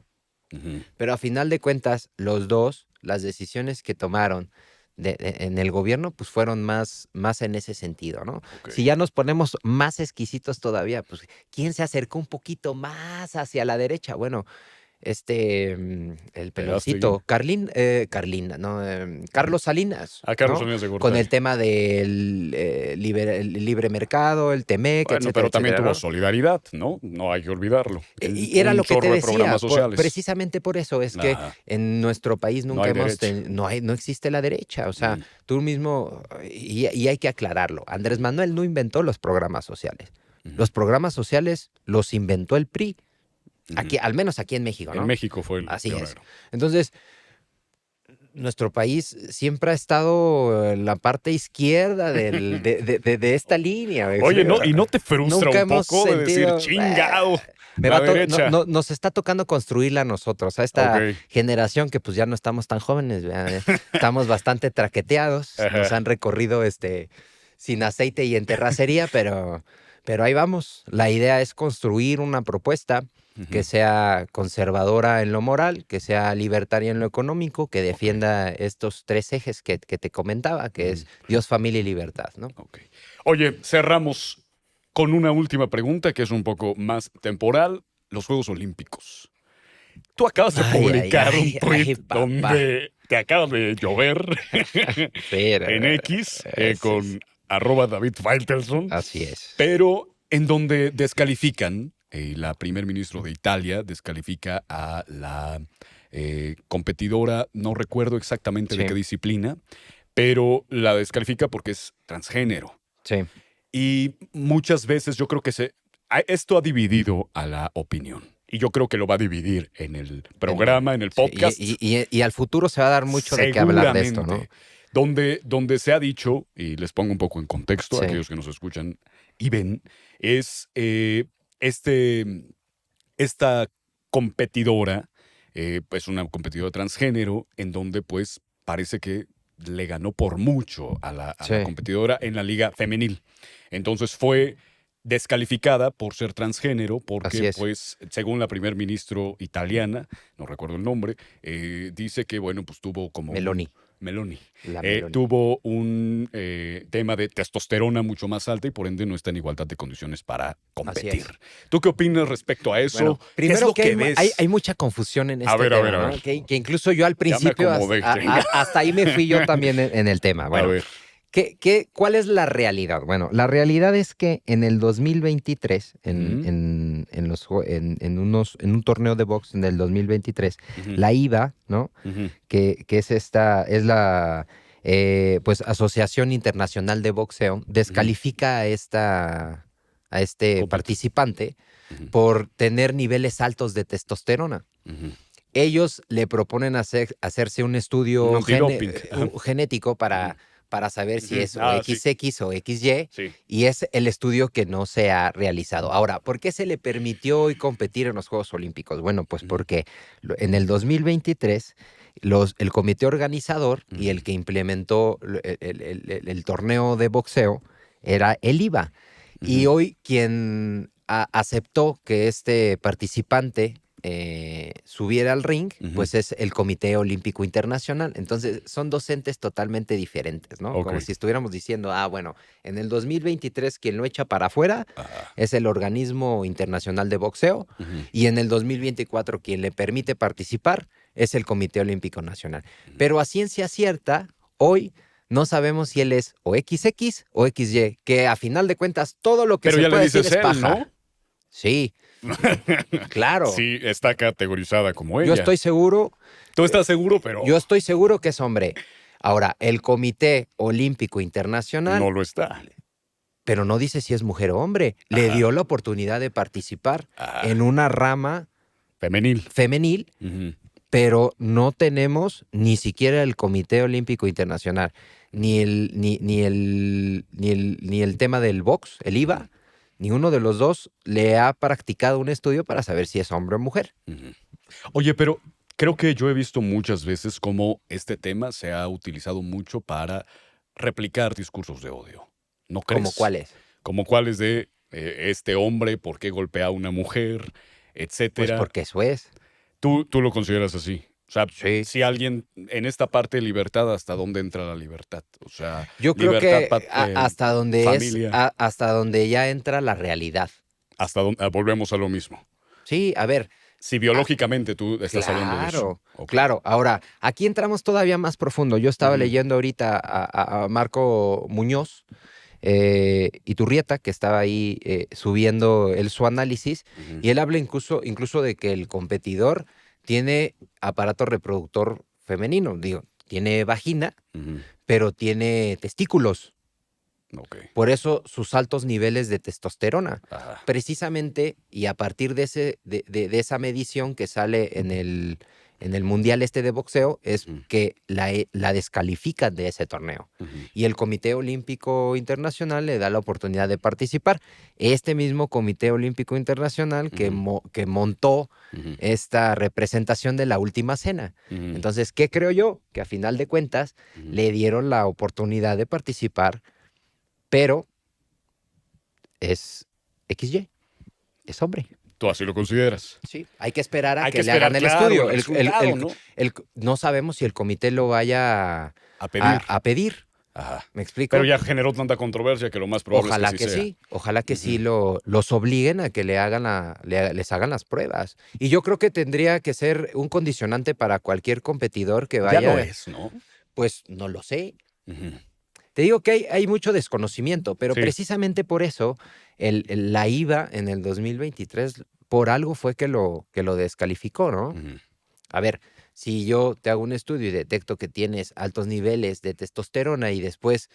Ujú. pero a final de cuentas, los dos, las decisiones que tomaron en el gobierno, pues fueron más en ese sentido, ¿no? Ok. Si ya nos ponemos más exquisitos todavía, pues, ¿quién se acercó un poquito más hacia la derecha? Bueno, el Verástegui. peloncito, no, Carlos Salinas, Carlos ¿no? Salinas de Con el Gortari. tema del el libre mercado, el TEMEC, Bueno, etcétera, pero también etcétera, tuvo ¿no? solidaridad, ¿no? No hay que olvidarlo. Y era Un lo que te chorro de decía, programas sociales. precisamente por eso es que Ajá. en nuestro país No nunca hay hemos derecha. no existe la derecha, o sea, Ujú. tú mismo, y hay que aclararlo, Andrés Manuel no inventó los programas sociales. Ujú. Los programas sociales los inventó el PRI, Ujú. aquí, al menos aquí en México, En ¿no? México fue el Así es. pionero. Entonces, nuestro país siempre ha estado en la parte izquierda de esta línea. Oye, no, ¿y no te frustra Nunca un hemos poco de decir, sentido. chingado, la derecha? Nos está tocando construirla a nosotros, a esta Ok. generación que pues ya no estamos tan jóvenes, ¿verdad? Estamos bastante traqueteados, nos Ajá. han recorrido sin aceite y en terracería, Pero ahí vamos. La idea es construir una propuesta que sea conservadora en lo moral, que sea libertaria en lo económico, que defienda estos 3 ejes que te comentaba, que es Dios, familia y libertad, ¿no? Ok. Oye, cerramos con una última pregunta que es un poco más temporal. Los Juegos Olímpicos. Tú acabas de Ay, publicar ay, un ay, tweet ay, papá. donde te acaba de llover Sí, en X sí, con @David Faitelson, así es. pero en donde descalifican, la primer ministro de Italia descalifica a la competidora, no recuerdo exactamente de Sí. qué disciplina, pero la descalifica porque es transgénero. Sí. Y muchas veces yo creo que esto ha dividido a la opinión. Y yo creo que lo va a dividir en el programa, en el Sí, podcast. y al futuro se va a dar mucho de qué hablar de esto, ¿no? Donde se ha dicho, y les pongo un poco en contexto a Sí. aquellos que nos escuchan y ven, es esta competidora, pues una competidora transgénero, en donde pues parece que le ganó por mucho a la Sí. competidora en la liga femenil. Entonces fue descalificada por ser transgénero Así porque, es. pues, según la primer ministro italiana, no recuerdo el nombre, dice que, bueno, pues tuvo como Meloni. Meloni. La Meloni. Tuvo un tema de testosterona mucho más alta y por ende no está en igualdad de condiciones para competir. es. ¿Tú qué opinas respecto a eso? Bueno, ¿Qué es primero lo que que hay, ves? hay mucha confusión en A este ver, a tema, ver, a ¿no? ver. Que incluso yo al principio acomodé, hasta ahí me fui yo también en el tema. A Bueno, ver. ¿cuál es la realidad? Bueno, la realidad es que en el 2023, en un torneo de box en el 2023, la IVA, ¿no? Que es la pues Asociación Internacional de Boxeo, descalifica a este participante por tener niveles altos de testosterona. Ellos le proponen hacerse un estudio Un antidoping. genético para saber si es o Sí. XX o XY, Sí. y es el estudio que no se ha realizado. Ahora, ¿por qué se le permitió hoy competir en los Juegos Olímpicos? Bueno, pues porque en el 2023 el comité organizador y el que implementó el torneo de boxeo era el IVA. Y hoy quien aceptó que este participante subiera al ring, pues es el Comité Olímpico Internacional. Entonces, son 2 entes totalmente diferentes, ¿no? Ok. Como si estuviéramos diciendo, bueno, en el 2023 quien lo echa para afuera es el Organismo Internacional de Boxeo, y en el 2024 quien le permite participar es el Comité Olímpico Nacional. Pero a ciencia cierta, hoy no sabemos si él es o XX o XY, que a final de cuentas todo lo que Pero se ya le puede decir dices es él, paja. ¿no? Sí, claro. Sí, está categorizada como ella. Yo estoy seguro. Tú estás seguro, pero Yo estoy seguro que es hombre. Ahora, el Comité Olímpico Internacional, no lo está. pero no dice si es mujer o hombre. Le dio la oportunidad de participar en una rama femenil, pero no tenemos ni siquiera el Comité Olímpico Internacional, ni el tema del box, el IVA. Ni uno de los dos le ha practicado un estudio para saber si es hombre o mujer. Oye, pero creo que yo he visto muchas veces cómo este tema se ha utilizado mucho para replicar discursos de odio. ¿No crees? ¿Cómo cuáles? Como cuáles de este hombre, por qué golpea a una mujer, etcétera. Pues porque eso es. ¿Tú lo consideras así? O sea, Sí. si alguien en esta parte de libertad, ¿hasta dónde entra la libertad? O sea, Yo creo libertad que hasta donde familia. hasta donde ya entra la realidad. Hasta donde volvemos a lo mismo. Sí, a ver. Si biológicamente tú estás hablando de eso. Okay. Claro. Ahora, aquí entramos todavía más profundo. Yo estaba leyendo ahorita a Marco Muñoz Iturrieta, que estaba ahí subiendo su análisis, y él habla incluso de que el competidor tiene aparato reproductor femenino. Digo, tiene vagina, pero tiene testículos. Okay. Por eso sus altos niveles de testosterona. Precisamente, y a partir de esa medición que sale en el Mundial de boxeo, es que la descalifican de ese torneo. Y el Comité Olímpico Internacional le da la oportunidad de participar. Este mismo Comité Olímpico Internacional que montó esta representación de la Última Cena. Entonces, ¿qué creo yo? Que a final de cuentas le dieron la oportunidad de participar, pero es XY, es hombre. Tú así lo consideras. Sí, hay que esperar a Hay que que le esperar, hagan el claro, estudio. el resultado, ¿no? No sabemos si el comité lo vaya A pedir. a pedir. Ajá. ¿Me explico? Pero ya generó tanta controversia que lo más probable Ojalá es que que sea. sí, ojalá que sí los obliguen a que les hagan las pruebas. Y yo creo que tendría que ser un condicionante para cualquier competidor que Ya vaya. lo es, ¿no? Pues no lo sé. Ujú. Te digo que hay mucho desconocimiento, pero Sí. precisamente por eso la IVA en el 2023, por algo fue que lo descalificó, ¿no? Ujú. A ver, si yo te hago un estudio y detecto que tienes altos niveles de testosterona y después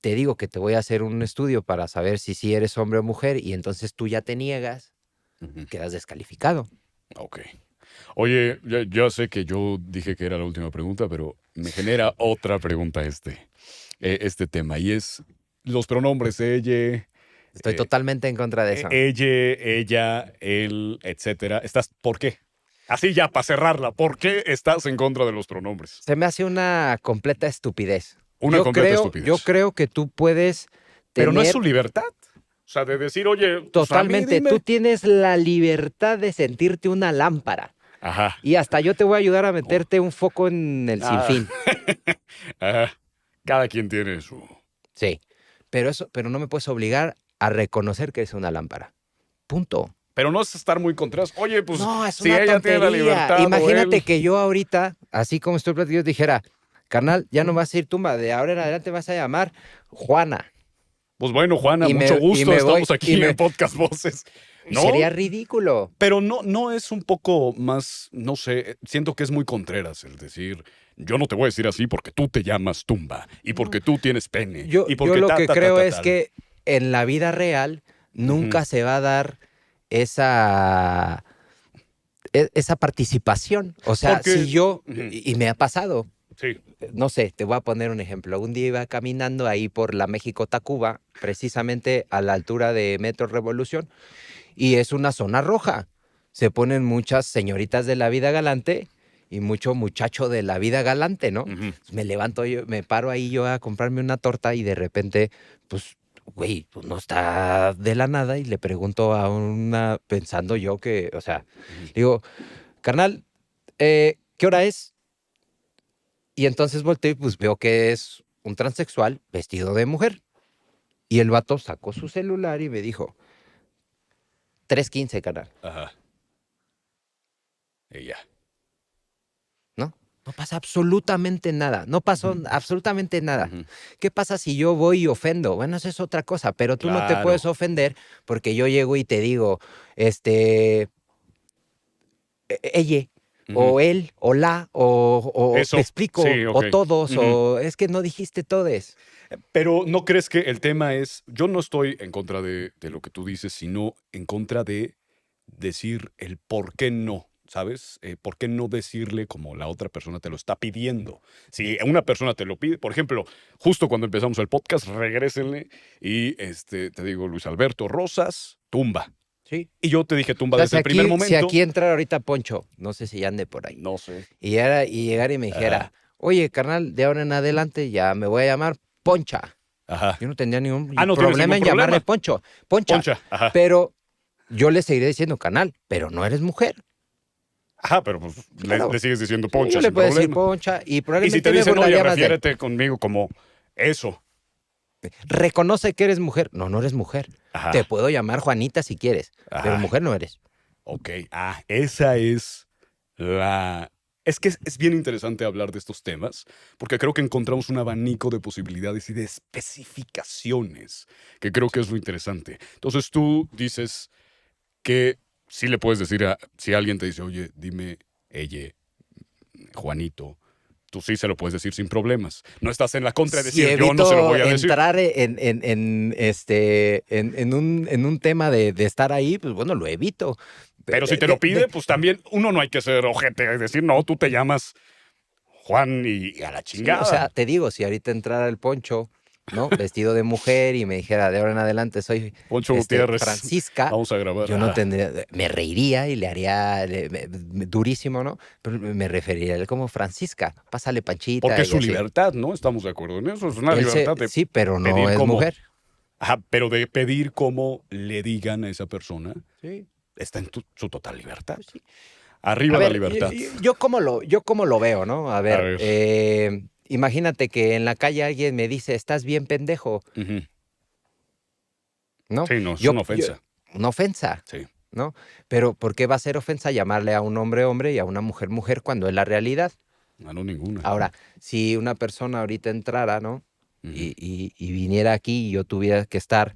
te digo que te voy a hacer un estudio para saber si eres hombre o mujer y entonces tú ya te niegas, Ujú. quedas descalificado. Ok. Oye, ya sé que yo dije que era la última pregunta, pero me genera otra pregunta este tema, y es los pronombres ella, Estoy totalmente en contra de eso. ella, él, etcétera. ¿Por qué? Así ya, para cerrarla, ¿por qué estás en contra de los pronombres? Se me hace una completa estupidez. Una completa estupidez. Yo creo que tú puedes Pero no es tener su libertad. O sea, de decir, oye, pues a mí totalmente, dime. tú tienes la libertad de sentirte una lámpara. Ajá. Y hasta yo te voy a ayudar a meterte un foco en el Ah. sinfín. Ajá. Cada quien tiene su... Sí, pero no me puedes obligar a reconocer que eres una lámpara. Punto. Pero no es estar muy contras. Oye, pues No, es si una ella tontería. tiene la libertad. Imagínate o él... que yo ahorita, así como estoy platicando, dijera, carnal, ya no vas a ir tumba, de ahora en adelante vas a llamar Juana. Pues bueno, Juana, Y mucho gusto. voy, Estamos aquí y en Podcast Voces. ¿No? Sería ridículo. Pero no es un poco más, no sé, siento que es muy contreras el decir, yo no te voy a decir así porque tú te llamas Tumba y porque tú tienes pene. Yo y porque lo que creo es tal. que en la vida real nunca se va a dar esa participación. O sea, Porque- si yo, Ujú. y me ha pasado, Sí. no sé, te voy a poner un ejemplo. Un día iba caminando ahí por la México-Tacuba, precisamente a la altura de Metro Revolución, y es una zona roja. Se ponen muchas señoritas de la vida galante y mucho muchacho de la vida galante, ¿no? Ujú. Me levanto yo, me paro ahí yo a comprarme una torta y de repente, pues, güey, pues no está de la nada y le pregunto a una, pensando yo que, o sea, digo, carnal, ¿qué hora es? Y entonces volteo y pues veo que es un transexual vestido de mujer. Y el vato sacó su celular y me dijo, 3:15, carnal. Ajá. Ella. ¿No? No pasa absolutamente nada. No pasó absolutamente nada. Ujú. ¿Qué pasa si yo voy y ofendo? Bueno, eso es otra cosa, pero tú no te Claro. puedes ofender porque yo llego y te digo, ella, o él, o la, o Eso, me explico, sí, ok. o todos, Ujú. o es que no dijiste todes. Pero ¿no crees que el tema es, yo no estoy en contra de lo que tú dices, sino en contra de decir el por qué no, ¿sabes? ¿Por qué no decirle como la otra persona te lo está pidiendo? Si una persona te lo pide, por ejemplo, justo cuando empezamos el podcast, regrésenle y te digo, Luis Alberto Rosas, Tumba. Sí. Y yo te dije Tumba O sea, desde el primer momento. Si aquí entra ahorita Poncho, no sé si ande por ahí, No sé. y llegar y me dijera, oye, carnal, de ahora en adelante ya me voy a llamar Poncha. Ajá. Yo no tendría ningún Ah, no tienes problema en ningún problema. llamarle Poncho. Poncha. Poncha, ajá. Pero yo le seguiré diciendo canal, pero no eres mujer. Ajá, pero pues Claro. le sigues diciendo Sí, Poncha yo le sin puedo decir problema. Poncha y Y probablemente si te me dicen, oye, burlaría más de él. refiérete conmigo como eso. Reconoce que eres mujer. No, no eres mujer. Ajá. Te puedo llamar Juanita si quieres, pero Ajá. mujer no eres. Ok, esa es la... Es que es bien interesante hablar de estos temas, porque creo que encontramos un abanico de posibilidades y de especificaciones, que creo que es lo interesante. Entonces tú dices que sí le puedes decir si alguien te dice, oye, dime, ella, Juanito, tú sí se lo puedes decir sin problemas. No estás en la contra de Si decir, yo no se lo voy a evito decir. entrar en un tema de estar ahí, pues bueno, lo evito. Pero si te lo pide, pues también uno no hay que ser ojete y decir, no, tú te llamas Juan y a la Sí, chingada. o sea, te digo, si ahorita entrara el Poncho, ¿no? Vestido de mujer y me dijera, de ahora en adelante soy Poncho Gutiérrez, Francisca, vamos a grabar. yo no Ajá. tendría, me reiría y le haría durísimo, ¿no? Pero me referiría a él como Francisca, pásale Panchita. Porque es y su así. libertad, ¿no? Estamos de acuerdo en eso. Es una Él libertad de sí, pero no pedir es como- mujer. Ajá, pero de pedir cómo le digan a esa persona, Sí, está en su total libertad. pues sí. Arriba A la ver, libertad. yo cómo lo veo, ¿no? A A ver, ver. imagínate que en la calle alguien me dice, estás bien pendejo, Ujú. ¿no? Sí, no, es una Yo, ofensa. una ofensa, Sí. ¿no? Pero ¿por qué va a ser ofensa llamarle a un hombre hombre y a una mujer mujer cuando es la realidad? No, ninguna. Ahora, si una persona ahorita entrara, ¿no? Ujú. Y viniera aquí y yo tuviera que estar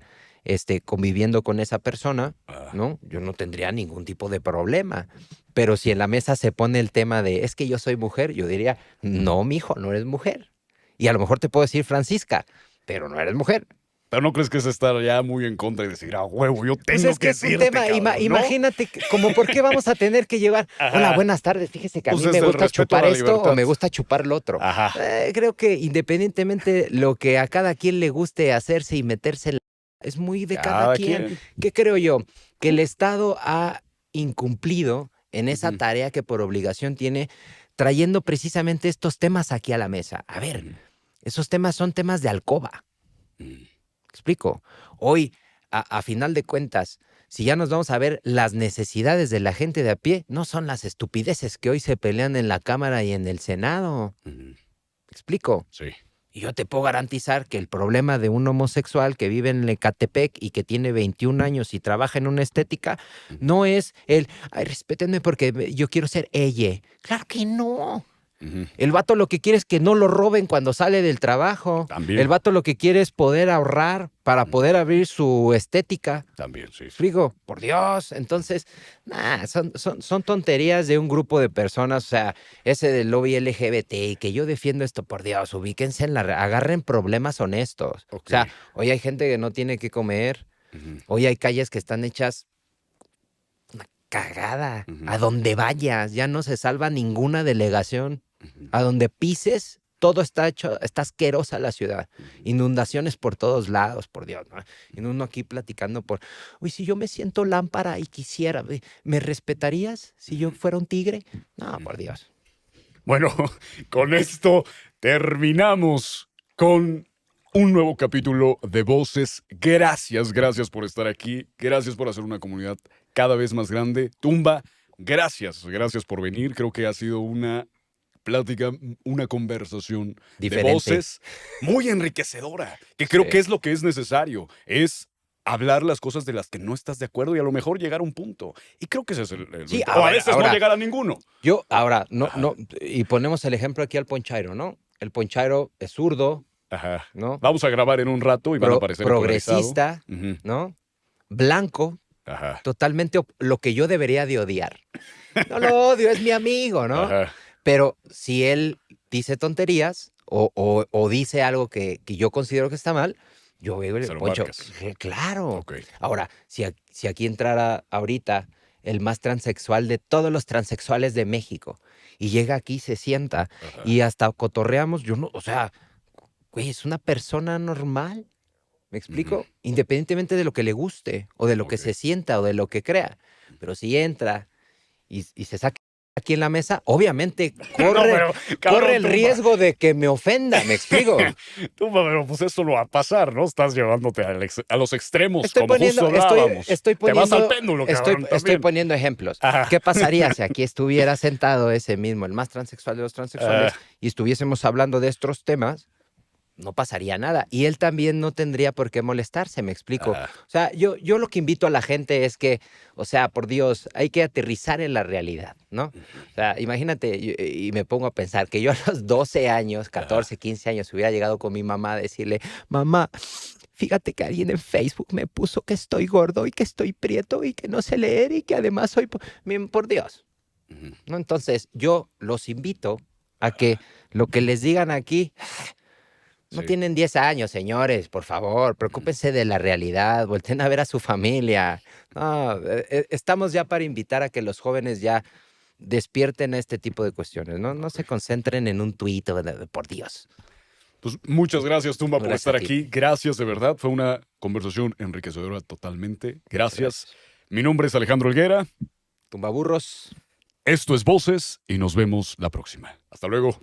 conviviendo con esa persona, Ah, ¿no? Yo no tendría ningún tipo de problema. Pero si en la mesa se pone el tema de, es que yo soy mujer, yo diría, no, mijo, no eres mujer. Y a lo mejor te puedo decir Francisca, pero no eres mujer. pero ¿no crees que es estar ya muy en contra y decir, huevo, yo Pues tengo es que que es un decirte, tema, cabrón, ¿no? imagínate, como por qué vamos a tener que llevar, hola, Ajá. buenas tardes, fíjese que a Pues mí me desde el gusta respeto a chupar la esto o libertad. me gusta chupar lo otro. Ajá. Creo que independientemente lo que a cada quien le guste hacerse y meterse, es muy de cada Cada quien. quien. ¿Qué creo yo? Que el Estado ha incumplido en esa Ujú. tarea que por obligación tiene, trayendo precisamente estos temas aquí a la mesa. A ver, Ujú. esos temas son temas de alcoba. Ujú. Explico. Hoy, a final de cuentas, si ya nos vamos a ver las necesidades de la gente de a pie, no son las estupideces que hoy se pelean en la Cámara y en el Senado. Ujú. Explico. Sí. Y yo te puedo garantizar que el problema de un homosexual que vive en Ecatepec y que tiene 21 años y trabaja en una estética, Ujú. no es el, ay, respétenme porque yo quiero ser ella. Claro que no. Ujú. El vato lo que quiere es que no lo roben cuando sale del trabajo. También. El vato lo que quiere es poder ahorrar para Ujú. poder abrir su estética. También, sí. Frigo, por Dios. Entonces, son tonterías de un grupo de personas. O sea, ese del lobby LGBT y que yo defiendo esto, por Dios, ubíquense agarren problemas honestos. O Ok. sea, hoy hay gente que no tiene que comer. Ujú. Hoy hay calles que están hechas una cagada. Ujú. A donde vayas, ya no se salva ninguna delegación. Ujú. A donde pises, todo está hecho, está asquerosa la ciudad. Ujú. Inundaciones por todos lados, por Dios, ¿no? Y uno aquí platicando uy, si yo me siento lámpara y quisiera, ¿me respetarías si yo fuera un tigre? No, por Dios. Bueno, con esto terminamos con un nuevo capítulo de Voces. Gracias por estar aquí. Gracias por hacer una comunidad cada vez más grande. Tumba, gracias por venir. Creo que ha sido una plática, una conversación de Diferente. voces muy enriquecedora, que creo Sí. que es lo que es necesario. Es hablar las cosas de las que no estás de acuerdo y a lo mejor llegar a un punto. Y creo que ese es el Sí, o a veces no ahora, llegar a ninguno. yo, ahora, no, Ajá. no, y ponemos el ejemplo aquí al Ponchairo, ¿no? El Ponchairo es zurdo, Ajá. ¿no? Vamos a grabar en un rato y van a aparecer en polarizado. Progresista, Ujú. ¿no? Blanco, Ajá. totalmente lo que yo debería de odiar. No lo odio, es mi amigo, ¿no? Ajá. Pero si él dice tonterías o dice algo que yo considero que está mal, yo veo Se el lo Poncho. marcas. Claro. Ok. Ahora, si aquí entrara ahorita el más transexual de todos los transexuales de México y llega aquí, se sienta Ajá. y hasta cotorreamos, yo no, o sea, güey, es una persona normal. ¿Me explico? Ujú. Independientemente de lo que le guste o de lo que Ok. se sienta o de lo que crea. Pero si entra y se saca aquí en la mesa, obviamente corre, No, pero, cabrón, corre el Tumba. riesgo de que me ofenda, ¿me explico? Tumba, pero pues eso no va a pasar, ¿no? Estás llevándote a los extremos, Estoy como justo poniendo, hablábamos. Te vas al poniendo, péndulo, cabrón, estoy también. poniendo ejemplos. Ajá. ¿Qué pasaría si aquí estuviera sentado ese mismo, el más transexual de los transexuales, Ah. y estuviésemos hablando de estos temas? No pasaría nada. Y él también no tendría por qué molestarse, me explico. Ajá. O sea, yo lo que invito a la gente es que, o sea, por Dios, hay que aterrizar en la realidad, ¿no? O sea, imagínate, y me pongo a pensar que yo a los 12 años, 14, 15 años, hubiera llegado con mi mamá a decirle, mamá, fíjate que alguien en Facebook me puso que estoy gordo y que estoy prieto y que no sé leer y que además soy... Por Dios, Ujú. ¿no? Entonces, yo los invito a que lo que les digan aquí... No Sí. tienen 10 años, señores, por favor, preocúpense de la realidad, volteen a ver a su familia. No, estamos ya para invitar a que los jóvenes ya despierten a este tipo de cuestiones, ¿no? No se concentren en un tuit, por Dios. Pues muchas gracias, Tumba, por Gracias estar a ti. aquí. Gracias, de verdad. Fue una conversación enriquecedora totalmente. Gracias. Mi nombre es Alejandro Helguera. Tumbaburros. Esto es Voces y nos vemos la próxima. Hasta luego.